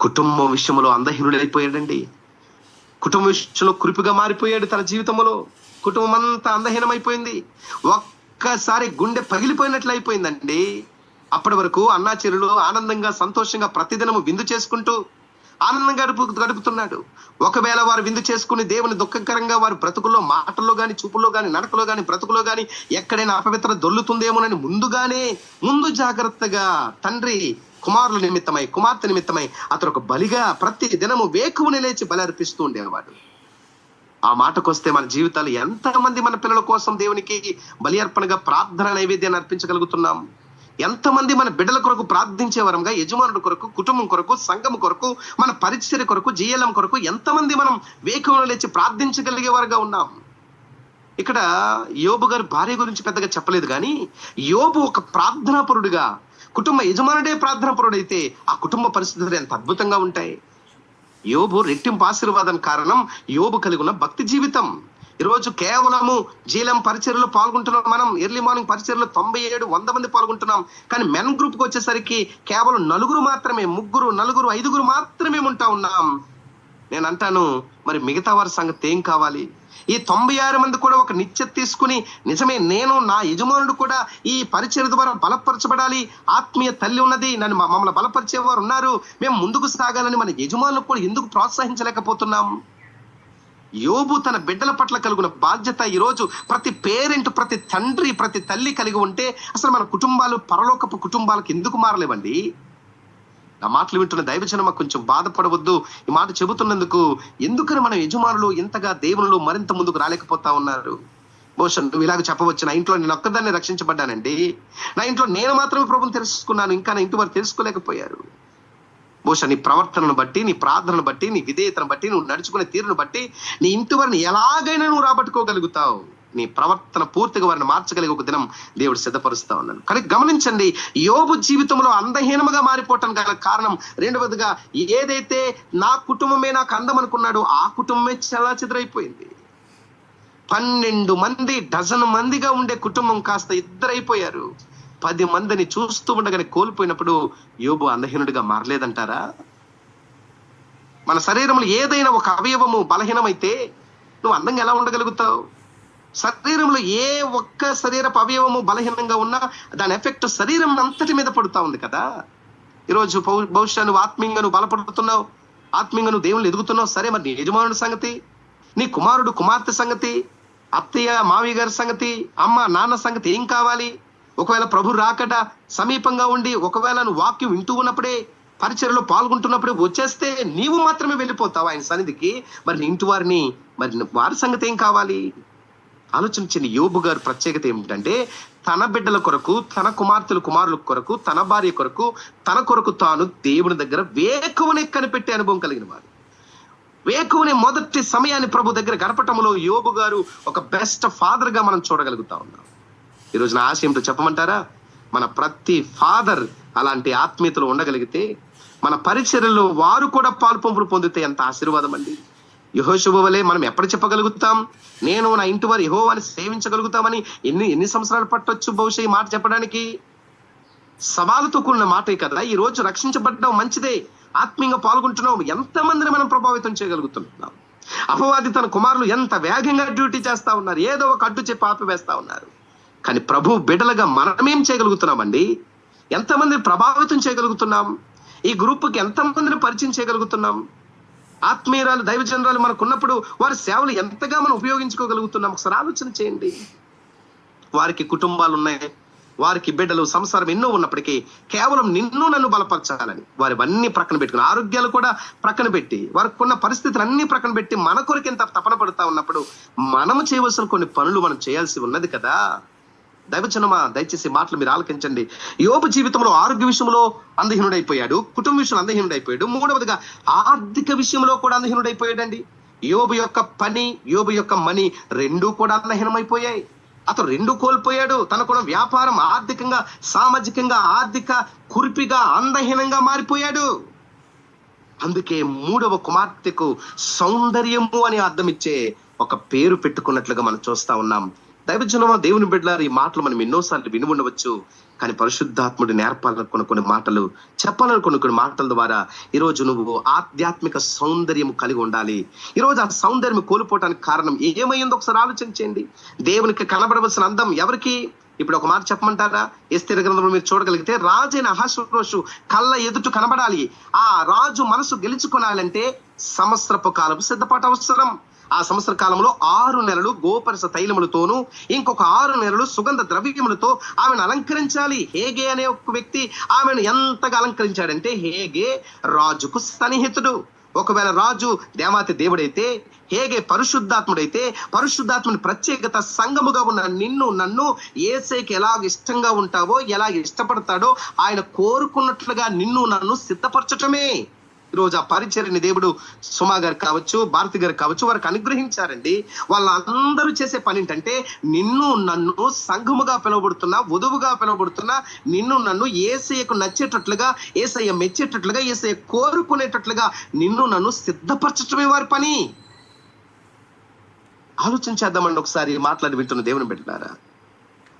కుటుంబం విషయంలో అందహీనుడైపోయాడండి. కుటుంబ విషయంలో కురిపిగా మారిపోయాడు. తన జీవితంలో కుటుంబం అంతా అందహీనమైపోయింది. ఒక్కసారి గుండె పగిలిపోయినట్లు అయిపోయిందండి. అప్పటి వరకు అన్నాచెరులు ఆనందంగా సంతోషంగా ప్రతిదినము విందు చేసుకుంటూ ఆనందంగా గడుపుతున్నాడు. ఒకవేళ వారు విందు చేసుకుని దేవుని దుఃఖకరంగా వారి బ్రతుకుల్లో, మాటల్లో గాని, చూపుల్లో గాని, నడకలో గాని, బ్రతుకులో గాని ఎక్కడైనా అపవిత్ర దొల్లుతుందేమోనని ముందు జాగ్రత్తగా తండ్రి కుమారుల నిమిత్తమై, కుమార్తె నిమిత్తమై అతను ఒక బలిగా ప్రతి దినము వేకువని లేచి బలి అర్పిస్తూ ఉండేవాడు. ఆ మాటకొస్తే మన జీవితాలు ఎంతమంది మన పిల్లల కోసం దేవునికి బలి అర్పణగా ప్రార్థన నైవేద్యాన్ని అర్పించగలుగుతున్నాం? ఎంతమంది మన బిడ్డల కొరకు ప్రార్థించే వరంగా, యజమానుడి కొరకు, కుటుంబం కొరకు, సంఘం కొరకు, మన పరిచర్య కొరకు, జీఎల్ఎం కొరకు ఎంతమంది మనం వేకువని లేచి ప్రార్థించగలిగే వారుగా ఉన్నాం? ఇక్కడ యోబు గారి భార్య గురించి పెద్దగా చెప్పలేదు, కానీ యోబు ఒక ప్రార్థనాపరుడుగా, కుటుంబ యజమానుడే ప్రార్థనాపరుడైతే ఆ కుటుంబ పరిస్థితులు ఎంత అద్భుతంగా ఉంటాయి. యోబు రెట్టింపు ఆశీర్వాదం కారణం యోబు కలిగి ఉన్న భక్తి జీవితం. ఈరోజు కేవలము జీలం పరిచర్యలో పాల్గొంటున్నాం. మనం ఎర్లీ మార్నింగ్ పరిచర్యలో 97-100 మంది పాల్గొంటున్నాం. కానీ మెన్ గ్రూప్ కి వచ్చేసరికి కేవలం 4 మాత్రమే, 3, 4, 5 మాత్రమే ఉంటా ఉన్నాం. నేను అంటాను, మరి మిగతా వారి సంగతి ఏం కావాలి? ఈ 96 మంది కూడా ఒక నిశ్చయం తీసుకుని, నిజమే నేను నా యజమానుడు కూడా ఈ పరిచర్య ద్వారా బలపరచబడాలి, ఆత్మీయ తల్లి ఉన్నది, మమ్మల్ని బలపరిచేవారు ఉన్నారు, మేము ముందుకు సాగాలని మన యజమానులు కూడా ఎందుకు ప్రోత్సహించలేకపోతున్నాం? యోబు తన బిడ్డల పట్ల కలిగిన బాధ్యత ఈరోజు ప్రతి పేరెంట్, ప్రతి తండ్రి, ప్రతి తల్లి కలిగి ఉంటే అసలు మన కుటుంబాలు పరలోకపు కుటుంబాలకు ఎందుకు మారలేవండి? నా మాటలు వింటున్న దైవజనమ కొంచెం బాధపడవద్దు. ఈ మాట చెబుతున్నందుకు. ఎందుకని మన యజమానులు ఇంతగా దేవునిలో మరింత ముందుకు రాలేకపోతా ఉన్నారు? బహుశా నువ్వు ఇలాగ చెప్పవచ్చు, నా ఇంట్లో నేను ఒక్కదాన్ని రక్షించబడ్డానండి, నా ఇంట్లో నేను మాత్రమే ప్రభుని తెలుసుకున్నాను, ఇంకా నా ఇంటి వారు తెలుసుకోలేకపోయారు. బహుశా నీ ప్రవర్తనను బట్టి, నీ ప్రార్థనను బట్టి, నీ విధేయతను బట్టి, నువ్వు నడుచుకునే తీరును బట్టి నీ ఇంటి వారిని ఎలాగైనా నువ్వు రాబట్టుకోగలుగుతావు. నీ ప్రవర్తన పూర్తిగా వారిని మార్చగలిగే ఒక దినం దేవుడు సిద్ధపరుస్తా ఉన్నాను. కానీ గమనించండి, యోబు జీవితంలో అందహీనముగా మారిపోవటానికి గల కారణం రెండవదిగా, ఏదైతే నా కుటుంబమే నాకు అందం అనుకున్నాడో ఆ కుటుంబమే చాలా చెదరైపోయింది. 12 మంది, డజన్ మందిగా ఉండే కుటుంబం కాస్త 2 అయిపోయారు. 10 మందిని చూస్తూ ఉండగానే కోల్పోయినప్పుడు యోబు అందహీనుడిగా మారలేదంటారా? మన శరీరంలో ఏదైనా ఒక అవయవము బలహీనమైతే నువ్వు అందంగా ఎలా ఉండగలుగుతావు? శరీరంలో ఏ ఒక్క శరీరపు అవయవము బలహీనంగా ఉన్నా దాని ఎఫెక్ట్ శరీరం అంతటి మీద పడుతా ఉంది కదా. ఈరోజు బహుశా నువ్వు ఆత్మీయంగా నువ్వు బలపడుతున్నావు, ఆత్మీయంగా నువ్వు దేవుళ్ళు ఎదుగుతున్నావు. సరే, మరి నీ యజమానుడి సంగతి, నీ కుమారుడు కుమార్తె సంగతి, అత్తయ్య మావయ్య గారి సంగతి, అమ్మ నాన్న సంగతి ఏం కావాలి? ఒకవేళ ప్రభు రాకట సమీపంగా ఉండి, ఒకవేళ నువ్వు వాక్యం వింటూ ఉన్నప్పుడే, పరిచర్యలో పాల్గొంటున్నప్పుడే వచ్చేస్తే నీవు మాత్రమే వెళ్ళిపోతావు ఆయన సన్నిధికి. మరి నీ ఇంటి వారిని, మరి వారి సంగతి ఏం కావాలి? ఆలోచించిన యోబు గారి ప్రత్యేకత ఏమిటంటే, తన బిడ్డల కొరకు, తన కుమారుల కొరకు, తన భార్య కొరకు, తన కొరకు తాను దేవుని దగ్గర వేకువనే కనిపెట్టే అనుభవం కలిగిన వాడు. వేకువనే మొదటి సమయాన్ని ప్రభు దగ్గర గడపటంలో యోబు గారు ఒక బెస్ట్ ఫాదర్ గా మనం చూడగలుగుతా ఉన్నాం. ఈరోజు నా ఆశ ఏమిటో చెప్పమంటారా? మన ప్రతి ఫాదర్ అలాంటి ఆత్మీయతలో ఉండగలిగితే, మన పరిచర్యలో వారు కూడా పాలుపంపులు పొందితే ఎంత ఆశీర్వాదం అండి. యెహోషువ వలె మనం ఎప్పుడు చెప్పగలుగుతాం, నేను నా ఇంటి వారు యెహోవాని సేవించగలుగుతామని? ఎన్ని సంవత్సరాలు పట్టొచ్చు బహుశా ఈ మాట చెప్పడానికి? సవాలుతో కూడిన మాటే కదా. ఈ రోజు రక్షించబడ్డం మంచిదే, ఆత్మీయంగా పాల్గొంటున్నాం, ఎంతమందిని మనం ప్రభావితం చేయగలుగుతున్నాం? అపవాది తన కుమారులు ఎంత వేగంగా డ్యూటీ చేస్తా ఉన్నారు, ఏదో ఒక అడ్డు చెప్పి ఆపివేస్తా ఉన్నారు. కానీ ప్రభు బిడ్డలుగా మనమేం చేయగలుగుతున్నామండి? ఎంతమందిని ప్రభావితం చేయగలుగుతున్నాం? ఈ గ్రూప్కి ఎంతమందిని పరిచయం చేయగలుగుతున్నాం? ఆత్మీయురాలు దైవజనరాలు మనకు ఉన్నప్పుడు వారి సేవలు ఎంతగా మనం ఉపయోగించుకోగలుగుతున్నాం ఒకసారి ఆలోచన చేయండి. వారికి కుటుంబాలు ఉన్నాయి, వారికి బిడ్డలు, సంసారం ఎన్నో ఉన్నప్పటికీ కేవలం నిన్ను నన్ను బలపరచాలని వారివన్నీ ప్రక్కన పెట్టుకుని, ఆరోగ్యాలు కూడా ప్రక్కన పెట్టి, వారికి ఉన్న పరిస్థితులు అన్ని ప్రక్కన పెట్టి మన కొరకు ఎంత తపన పడుతా ఉన్నప్పుడు మనము చేయవలసిన కొన్ని పనులు మనం చేయాల్సి ఉన్నది కదా. దైవజనమా, దయచేసి మాటలు మీరు ఆలకించండి. యోబు జీవితంలో ఆరోగ్య విషయంలో అందహీనుడైపోయాడు, కుటుంబ విషయంలో అందహీనుడైపోయాడు, మూడవదిగా ఆర్థిక విషయంలో కూడా అందహీనుడైపోయాడండి. యోబు యొక్క పని, యోబు యొక్క మనీ రెండూ కూడా అందహీనమైపోయాయి. అతను రెండు కోల్పోయాడు. తనకున్న వ్యాపారం ఆర్థికంగా, సామాజికంగా, ఆర్థిక కురిపిగా అందహీనంగా మారిపోయాడు. అందుకే మూడవ కుమార్తెకు సౌందర్యము అని అర్థం ఇచ్చే ఒక పేరు పెట్టుకున్నట్లుగా మనం చూస్తా ఉన్నాం. దైవజనమా, దేవుని బిడ్డలారా, ఈ మాటలు మనం ఎన్నోసార్లు విని ఉండవచ్చు. కానీ పరిశుద్ధాత్ముడు నేర్పాలనుకున్న కొన్ని మాటలు, చెప్పాలనుకున్న కొన్ని మాటల ద్వారా ఈరోజు నువ్వు ఆధ్యాత్మిక సౌందర్యం కలిగి ఉండాలి. ఈరోజు ఆ సౌందర్యం కోల్పోవటానికి కారణం ఏమైందో ఒకసారి ఆలోచించండి. దేవునికి కనబడవలసిన అందం ఎవరికి? ఇప్పుడు ఒక మాట చెప్పమంటారా? ఎస్తేరు గ్రంథంలో మీరు చూడగలిగితే, రాజైన అహష్వేరోషు కళ్ళ ఎదుట కనబడాలి. ఆ రాజు మనసు గెలుచుకోవాలంటే సంవత్సరపు కాలం సిద్ధపాటు అవసరం. ఆ సంవత్సర కాలంలో 6 నెలలు గోపరస తైలములతోనూ ఇంకొక 6 నెలలు సుగంధ ద్రవ్యములతో ఆమెను అలంకరించాలి. హేగే అనే ఒక వ్యక్తి ఆమెను ఎంతగా అలంకరించాడంటే, హేగే రాజుకు సన్నిహితుడు. ఒకవేళ రాజు దేవాతి దేవుడైతే, హేగే పరిశుద్ధాత్ముడైతే, పరిశుద్ధాత్ముని ప్రత్యేకత సంఘముగా ఉన్న నిన్ను నన్ను యేసేకి ఎలా ఇష్టంగా ఉంటావో, ఎలా ఇష్టపడతాడో ఆయన కోరుకున్నట్లుగా నిన్ను నన్ను సిద్ధపరచటమే. ఈరోజు ఆ పరిచర్ని దేవుడు సుమా గారు కావచ్చు, భారతి గారు కావచ్చు, వారికి అనుగ్రహించారండి. వాళ్ళందరూ చేసే పని ఏంటంటే, నిన్ను నన్ను సంఘముగా పిలువబడుతున్నా, వధువుగా పిలువబడుతున్నా, నిన్ను నన్ను యేసయ్యకు నచ్చేటట్లుగా, యేసయ్య మెచ్చేటట్లుగా, యేసయ్య కోరుకునేటట్లుగా నిన్ను నన్ను సిద్ధపరచటమే వారి పని. ఆలోచించేద్దామండి ఒకసారి మాట్లాడి వింటున్న దేవుని బిడ్డలారా.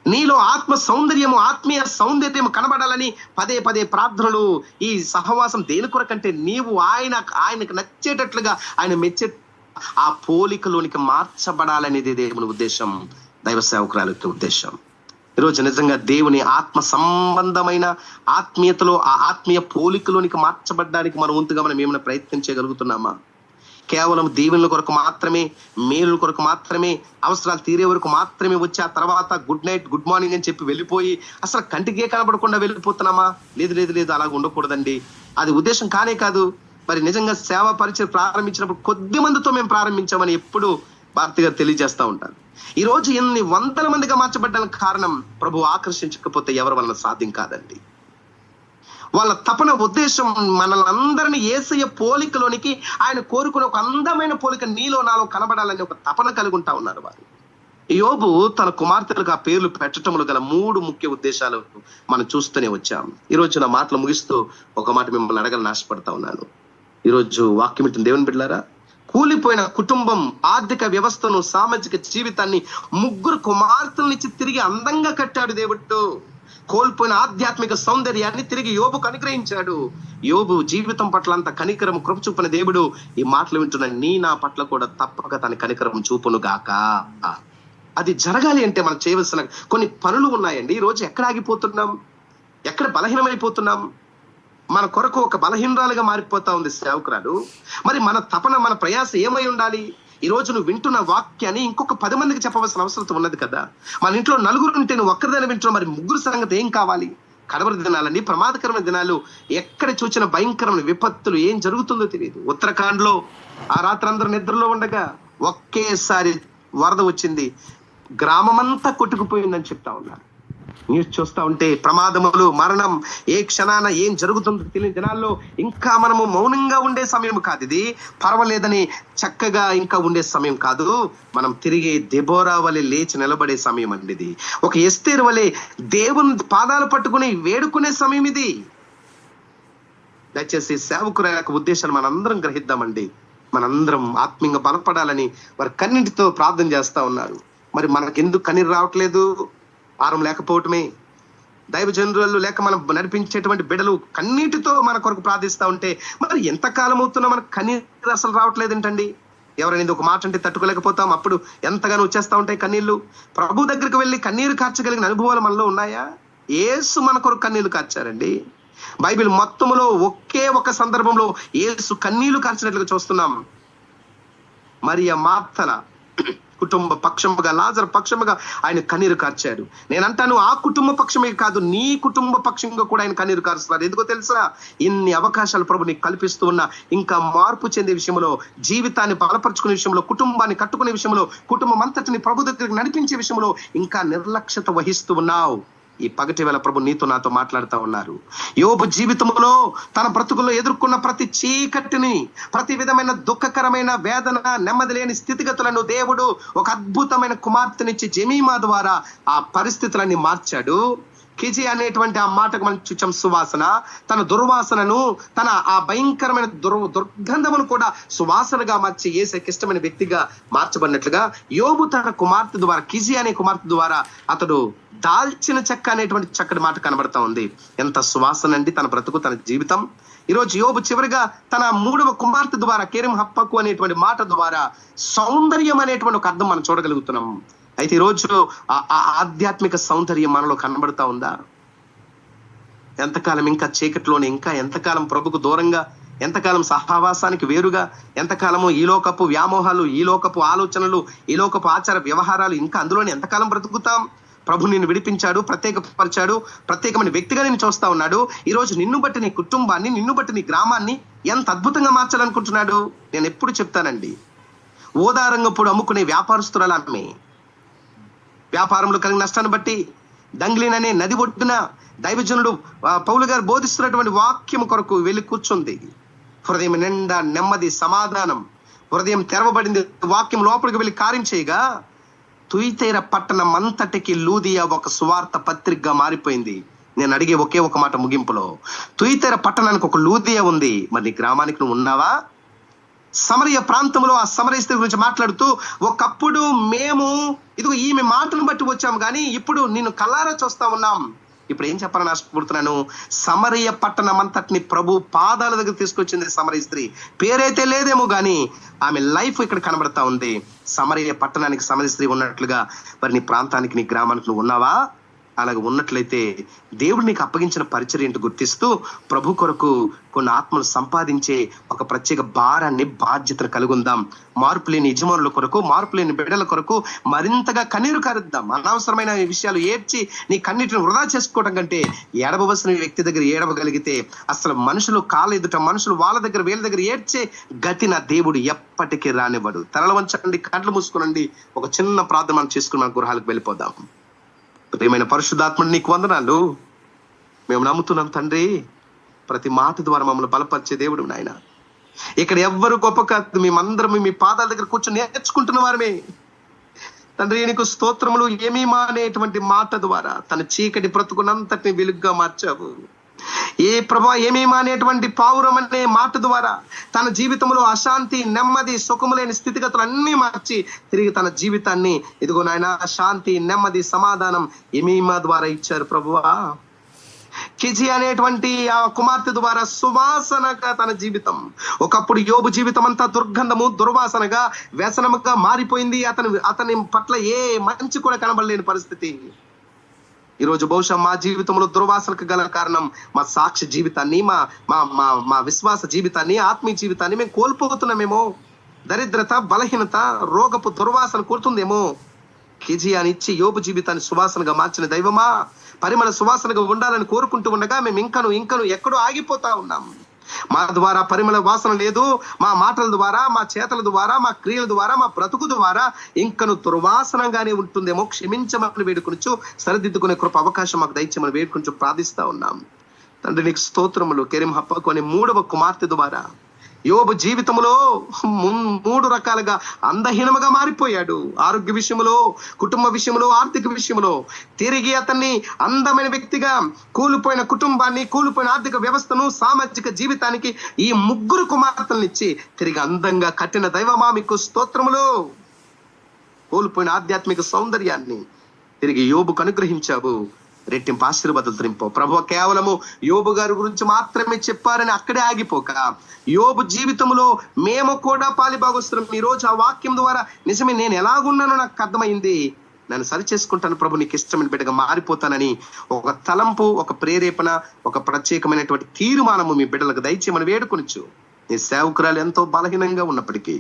నీలో ఆత్మ సౌందర్యము, ఆత్మీయ సౌందర్యము కనబడాలని పదే పదే ప్రార్థనలు. ఈ సహవాసం దేని కొరకంటే నీవు ఆయనకు నచ్చేటట్లుగా, ఆయన మెచ్చే ఆ పోలికలోనికి మార్చబడాలనేది దేవుని ఉద్దేశం, దైవ సేవకురాలకి ఉద్దేశం. ఈరోజు నిజంగా దేవుని ఆత్మ సంబంధమైన ఆత్మీయతలో, ఆ ఆత్మీయ పోలికలోనికి మార్చబడ్డానికి మన వంతుగా మనం ఏమైనా ప్రయత్నం చేయగలుగుతున్నామా? కేవలం దీవెనల కొరకు మాత్రమే, మేలుల కొరకు మాత్రమే, అవసరాలు తీరే వరకు మాత్రమే వచ్చి ఆ తర్వాత గుడ్ నైట్, గుడ్ మార్నింగ్ అని చెప్పి వెళ్ళిపోయి అసలు కంటికే కనబడకుండా వెళ్ళిపోతున్నామా? లేదు లేదు లేదు, అలాగ ఉండకూడదండి. అది ఉద్దేశం కానే కాదు. మరి నిజంగా సేవా పరిచయం ప్రారంభించినప్పుడు కొద్ది మందితో మేము ప్రారంభించామని ఎప్పుడు భారతి గారు తెలియజేస్తా ఉంటారు. ఈ రోజు ఎన్ని వందల మందిగా మార్చబడ్డానికి కారణం ప్రభు ఆకర్షించకపోతే ఎవరి వలన సాధ్యం కాదండి. వాళ్ళ తపన, ఉద్దేశం మనల్ని యేసయ్య పోలికలోనికి, ఆయన కోరుకునే ఒక అందమైన పోలిక నీలో నాలో కనబడాలని ఒక తపన కలిగి ఉంటా ఉన్నారు వారు. యోబు తన కుమార్తెలకు ఆ పేర్లు పెట్టడంలో గల 3 ముఖ్య ఉద్దేశాలు మనం చూస్తూనే వచ్చాం. ఈరోజు నా మాటలు ముగిస్తూ ఒక మాట మిమ్మల్ని అడగాలని ఆశపడతా ఉన్నాను. ఈరోజు వాక్యం ఇట్టిన దేవుని బిడ్డలారా, కూలిపోయిన కుటుంబం, ఆర్థిక వ్యవస్థను, సామాజిక జీవితాన్ని 3 కుమార్తెలనిచ్చి తిరిగి అందంగా కట్టాడు దేవుడు. కోల్పోయిన ఆధ్యాత్మిక సౌందర్యాన్ని తిరిగి యోబుకు అనుగ్రహించాడు. యోబు జీవితం పట్ల అంత కనికరం, కృప చూపిన దేవుడు ఈ మాటలు వింటున్న నీ నా పట్ల కూడా తప్పక తన కనికరం చూపును గాక. అది జరగాలి అంటే మనం చేయవలసిన కొన్ని పనులు ఉన్నాయండి. ఈ రోజు ఎక్కడ ఆగిపోతున్నాం? ఎక్కడ బలహీనమైపోతున్నాం? మన కొరకు ఒక బలహీనరాలుగా మారిపోతా ఉంది సేవకురాలు. మరి మన తపన, మన ప్రయాస ఏమై ఉండాలి? ఈ రోజు నువ్వు వింటున్న వాక్యాన్ని ఇంకొక 10 మందికి చెప్పవలసిన అవసరం ఉన్నది కదా. మన ఇంట్లో 4 ఉంటే నువ్వు ఒక్కరిదైనా వింటున్నావు, మరి 3 సంగతి ఏం కావాలి? కడవరి దినాలండి, ప్రమాదకరమైన దినాలు. ఎక్కడ చూసిన భయంకరమైన విపత్తులు, ఏం జరుగుతుందో తెలియదు. ఉత్తరాఖండ్ లో ఆ రాత్రి అందరూ నిద్రలో ఉండగా ఒకేసారి వరద వచ్చింది, గ్రామమంతా కొట్టుకుపోయిందని చెప్తా ఉన్నారు. న్యూస్ చూస్తా ఉంటే ప్రమాదములు, మరణం, ఏ క్షణాన ఏం జరుగుతుందో తెలియని దినాల్లో ఇంకా మనము మౌనంగా ఉండే సమయం కాదు ఇది. పర్వాలేదని చక్కగా ఇంకా ఉండే సమయం కాదు. మనం తిరిగి దెబోరా వలె లేచి నిలబడే సమయం అండి ఇది. ఒక ఎస్తేరు వలె దేవుని పాదాలు పట్టుకుని వేడుకునే సమయం ఇది. దయచేసి సేవకుల యొక్క ఉద్దేశాలు మనందరం గ్రహిద్దామండి. మనందరం ఆత్మీయంగా బలపడాలని వారి కన్నింటితో ప్రార్థన చేస్తా ఉన్నారు. మరి మనకెందుకు కన్నీరు రావట్లేదు? ఆరం లేకపోవటమే. దైవజనులు లేక మనం నడిపించేటువంటి బిడ్డలు కన్నీటితో మన కొరకు ప్రార్థిస్తా ఉంటే మరి ఎంతకాలం అవుతున్నా మనకు కన్నీరు అసలు రావట్లేదు ఏంటండి? ఎవరైనా ఒక మాట అంటే తట్టుకోలేకపోతాం, అప్పుడు ఎంతగానో వచ్చేస్తా ఉంటాయి కన్నీళ్లు. ప్రభు దగ్గరికి వెళ్ళి కన్నీరు కార్చగలిగిన అనుభవాలు మనలో ఉన్నాయా? యేసు మన కొరకు కన్నీళ్లు కార్చారండి. బైబిల్ మొత్తములో ఒకే ఒక సందర్భంలో యేసు కన్నీళ్లు కార్చినట్లుగా చూస్తున్నాం. మరియ మార్తల కుటుంబ పక్షముగా, లాజరు పక్షముగా ఆయన కన్నీరు కార్చాడు. నేనంటాను, ఆ కుటుంబ పక్షమే కాదు, నీ కుటుంబ పక్షంగా కూడా ఆయన కన్నీరు కారుస్తున్నారు. ఎందుకో తెలుసా? ఇన్ని అవకాశాలు ప్రభు నీకు కల్పిస్తూ ఉన్నా ఇంకా మార్పు చెందే విషయంలో, జీవితాన్ని బలపరుచుకునే విషయంలో, కుటుంబాన్ని కట్టుకునే విషయంలో, కుటుంబం అంతటిని ప్రభు దగ్గరికి నడిపించే విషయంలో ఇంకా నిర్లక్ష్యత వహిస్తూ ఉన్నావు. ఈ పగటి వేళ ప్రభు నీతో నాతో మాట్లాడుతూ ఉన్నారు. యోబు జీవితంలో తన బ్రతుకుల్లో ఎదుర్కొన్న ప్రతి చీకటిని, ప్రతి విధమైన దుఃఖకరమైన వేదన, నెమ్మది లేని స్థితిగతులను దేవుడు ఒక అద్భుతమైన కుమార్తెనిచ్చి జెమీమా ద్వారా ఆ పరిస్థితులన్నీ మార్చాడు. కిజి అనేటువంటి ఆ మాటకు మనం చూచాం సువాసన. తన దుర్వాసనను, తన ఆ భయంకరమైన దుర్గంధమును కూడా సువాసనగా మార్చి యేసుకి ఇష్టమైన వ్యక్తిగా మార్చబడినట్లుగా యోబు తన కుమార్తె ద్వారా, కిజి అనే కుమార్తె ద్వారా అతడు దాల్చిన చెక్క అనేటువంటి చక్కటి మాట కనబడతా ఉంది. ఎంత సువాసన అండి తన బ్రతుకు, తన జీవితం. ఈరోజు యోబు చివరిగా తన 3వ కుమార్తె ద్వారా, కేరిం హప్పకు అనేటువంటి మాట ద్వారా సౌందర్యం అనేటువంటి ఒక అర్థం మనం చూడగలుగుతున్నాం. అయితే ఈరోజు ఆ ఆధ్యాత్మిక సౌందర్యం మనలో కనబడతా ఉందా? ఎంతకాలం ఇంకా చీకట్లోనే, ఇంకా ఎంతకాలం ప్రభుకు దూరంగా, ఎంతకాలం సహవాసానికి వేరుగా, ఎంతకాలము ఈ లోకపు వ్యామోహాలు, ఈ లోకపు ఆలోచనలు, ఈ లోకపు ఆచార వ్యవహారాలు, ఇంకా అందులోనే ఎంతకాలం బ్రతుకుతాం? ప్రభు నిన్ను విడిపించాడు, ప్రత్యేకపరిచాడు, ప్రత్యేకమైన వ్యక్తిగా నేను చూస్తా ఉన్నాడు. ఈ రోజు నిన్ను బట్టి నీ కుటుంబాన్ని, నిన్ను బట్టి నీ గ్రామాన్ని ఎంత అద్భుతంగా మార్చాలనుకుంటున్నాడు. నేను ఎప్పుడు చెప్తానండి, ఓదారంగప్పుడు అమ్ముకునే వ్యాపారస్తురాలు ఆమె. వ్యాపారంలో కలిగిన నష్టాన్ని బట్టి దంగ్లీన్ అనే నది ఒడ్డున దైవజనుడు పౌలు గారు బోధిస్తున్నటువంటి వాక్యం కొరకు వెళ్ళి కూర్చుంది. హృదయం నిండా నెమ్మది, సమాధానం, హృదయం తెరవబడింది. వాక్యం లోపలికి వెళ్ళి కార్యం చేయగా తుయితేర పట్టణం అంతటికి లూదియా ఒక సువార్త పత్రికగా మారిపోయింది. నేను అడిగే ఒకే ఒక మాట ముగింపులో, తుయితేర పట్టణానికి ఒక లూదియా ఉంది, మరి నీ గ్రామానికి నువ్వు ఉన్నావా? సమరయ ప్రాంతంలో ఆ సమరయ స్త్రీ గురించి మాట్లాడుతూ, ఒకప్పుడు మేము ఇదిగో ఈమె మాటను బట్టి వచ్చాము కానీ ఇప్పుడు నిన్ను కల్లారా చూస్తా ఉన్నాం. ఇప్పుడు ఏం చెప్పాలని ఆశపడుతున్నాను, సమరయ పట్టణం అంతటిని ప్రభు పాదాల దగ్గర తీసుకొచ్చింది సమరయ స్త్రీ. పేరైతే లేదేమో కానీ ఆమె లైఫ్ ఇక్కడ కనబడతా ఉంది. సమరయ పట్టణానికి సమరయ స్త్రీ ఉన్నట్లుగా మరి నీ ప్రాంతానికి, నీ గ్రామానికి నువ్వు ఉన్నావా? అలాగే ఉన్నట్లయితే దేవుడు నీకు అప్పగించిన పరిచర్య ఏంటో గుర్తిస్తూ ప్రభు కొరకు కొన్ని ఆత్మలు సంపాదించే ఒక ప్రత్యేక భారాన్ని, బాధ్యతను కలిగి ఉందాం. మార్పు లేని యజమానుల కొరకు, మార్పు లేని బిడ్డల కొరకు మరింతగా కన్నీరు కారుద్దాం. అనవసరమైన విషయాలు ఏడ్చి నీ కన్నీటిని వృధా చేసుకోవడం కంటే ఏడవలసిన వ్యక్తి దగ్గర ఏడవగలిగితే, అసలు మనుషులు కాళ్ళ ఎదుట, మనుషులు వాళ్ళ దగ్గర వీళ్ళ దగ్గర ఏడ్చే గతి నా దేవుడు ఎప్పటికీ రానివ్వడు. తలలు వంచండి, కళ్ళు మూసుకునండి. ఒక చిన్న ప్రార్థన మనం చేసుకుని మన గృహాలకు వెళ్ళిపోదాం. ప్రియమైన పరిశుద్ధాత్ముడు నీకు వందనాలు. మేము నమ్ముతున్నాం తండ్రి, ప్రతి మాట ద్వారా మమ్మల్ని బలపరిచే దేవుడు నాయన. ఇక్కడ ఎవ్వరు గొప్ప కాదు, మేమందరం మీ పాదాల దగ్గర కూర్చొని నేర్చుకుంటున్న వారమే తండ్రి. నీకు స్తోత్రములు. జెమీమా అనేటువంటి మాట ద్వారా తన చీకటి బ్రతుకునంతటిని వెలుగుగా మార్చావు. ఏ ప్రభా, జెమీమా అనేటువంటి పావురం అనే మాట ద్వారా తన జీవితంలో అశాంతి, నెమ్మది, సుఖము లేని స్థితిగతులు అన్ని మార్చి తిరిగి తన జీవితాన్ని ఇదిగో నాయన శాంతి, నెమ్మది, సమాధానం జెమీమా ద్వారా ఇచ్చారు ప్రభువా. కిజి అనేటువంటి ఆ కుమార్తె ద్వారా సువాసనగా తన జీవితం, ఒకప్పుడు యోబు జీవితం అంతా దుర్గంధము, దుర్వాసనగా, వ్యసనముగా మారిపోయింది. అతని పట్ల ఏ మంచి కూడా కనబడలేని పరిస్థితి. ఈరోజు బహుశా మా జీవితంలో దుర్వాసనకు గల కారణం మా సాక్షి జీవితాన్ని, మా విశ్వాస జీవితాన్ని, ఆత్మీయ జీవితాన్ని మేము కోల్పోతున్నామేమో. దరిద్రత, బలహీనత, రోగపు దుర్వాసన కూర్తుందేమో. కిజి అని ఇచ్చి యోబు జీవితాన్ని సువాసనగా మార్చిన దైవమా, పరిమళ సువాసనగా ఉండాలని కోరుకుంటూ ఉండగా మేము ఇంకను ఎక్కడో ఆగిపోతా ఉన్నాం. మా ద్వారా పరిమళ వాసన లేదు. మా మాటల ద్వారా, మా చేతల ద్వారా, మా క్రియల ద్వారా, మా బ్రతుకు ద్వారా ఇంకను దుర్వాసనగానే ఉంటుందేమో. క్షమించమని వేడుకొనిచ్చు, సరిదిద్దుకునే కృప అవకాశం మాకు దయచేయమని వేడుకొనిచ్చు ప్రార్థిస్తా ఉన్నాం తండ్రి. నీకు స్తోత్రములు. కేరిం హప్పకు అనే 3వ కుమార్తె ద్వారా యోబు జీవితంలో 3 రకాలుగా అందహీనముగా మారిపోయాడు. ఆరోగ్య విషయంలో, కుటుంబ విషయంలో, ఆర్థిక విషయంలో. తిరిగి అతన్ని అందమైన వ్యక్తిగా, కూలిపోయిన కుటుంబాన్ని, కూలిపోయిన ఆర్థిక వ్యవస్థను, సామాజిక జీవితానికి ఈ 3 కుమార్తెలనిచ్చి తిరిగి అందంగా కట్టిన దైవమా మీకు స్తోత్రములు. కోల్పోయిన ఆధ్యాత్మిక సౌందర్యాన్ని తిరిగి యోబుకు అనుగ్రహించావు. రెట్టింపు ఆశీర్వాదాలు నింపు ప్రభు. కేవలము యోబు గారి గురించి మాత్రమే చెప్పారని అక్కడే ఆగిపోక, యోబు జీవితంలో మేము కూడా పాలిభాగస్తులం. ఈ రోజు ఆ వాక్యం ద్వారా నిజమే నేను ఎలాగున్నానో నాకు అర్థమైంది. నన్ను సరి చేసుకుంటాను ప్రభు, నీకు ఇష్టమైన బిడ్డగా మారిపోతానని ఒక తలంపు, ఒక ప్రేరేపణ, ఒక ప్రత్యేకమైనటువంటి తీర్మానము మీ బిడ్డలకు దయచేయమని వేడుకొనిచ్చు. నీ సేవకురాలు ఎంతో బలహీనంగా ఉన్నప్పటికీ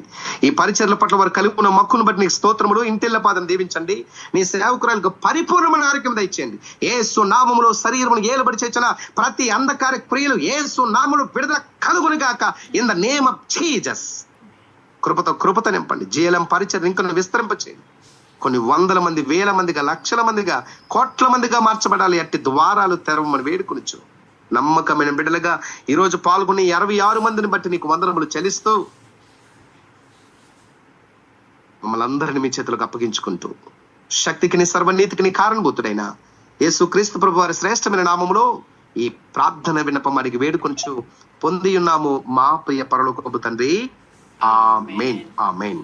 ఈ పరిచర్ల పట్ల వారు కలిగి ఉన్న మక్కును బట్టి నీకు స్తోత్రములు. ఇంటిల్ల పాదం దీవించండి. నీ సేవకురాలకు పరిపూర్ణమైన ఆరోగ్యం దయచేయండి. యేసు నామములో శరీరమును ఏలుబడి చేసిన ప్రతి అంధకార క్రియలు యేసు నామములో విడుదల కలుగును గాక in the name of Jesus. కృపతో నింపండి. జీఎల్ఎం పరిచర్య ఇంకా విస్తరింపచేయండి. కొన్ని వందల మంది, వేల మందిగా, లక్షల మందిగా, కోట్ల మందిగా మార్చబడాలి. అట్టి ద్వారాలు తెరవమని వేడుకొనిచ్చు. నమ్మకమైన బిడ్డలుగా ఈరోజు పాల్గొని 66 మందిని బట్టి నీకు వందనములు చెల్లిస్తూ మమ్మల్ని అందరిని మీ చేతులకు అప్పగించుకుంటూ శక్తికి నీ సర్వనీతికి నీ కారణభూతుడైన యేసు క్రీస్తు ప్రభు వారి శ్రేష్టమైన నామములో ఈ ప్రార్థన విన్నపం అడిగి వేడుకొంచు పొంది ఉన్నాము మా ప్రియ పరలోకపు తండ్రి. ఆమేన్, ఆమేన్.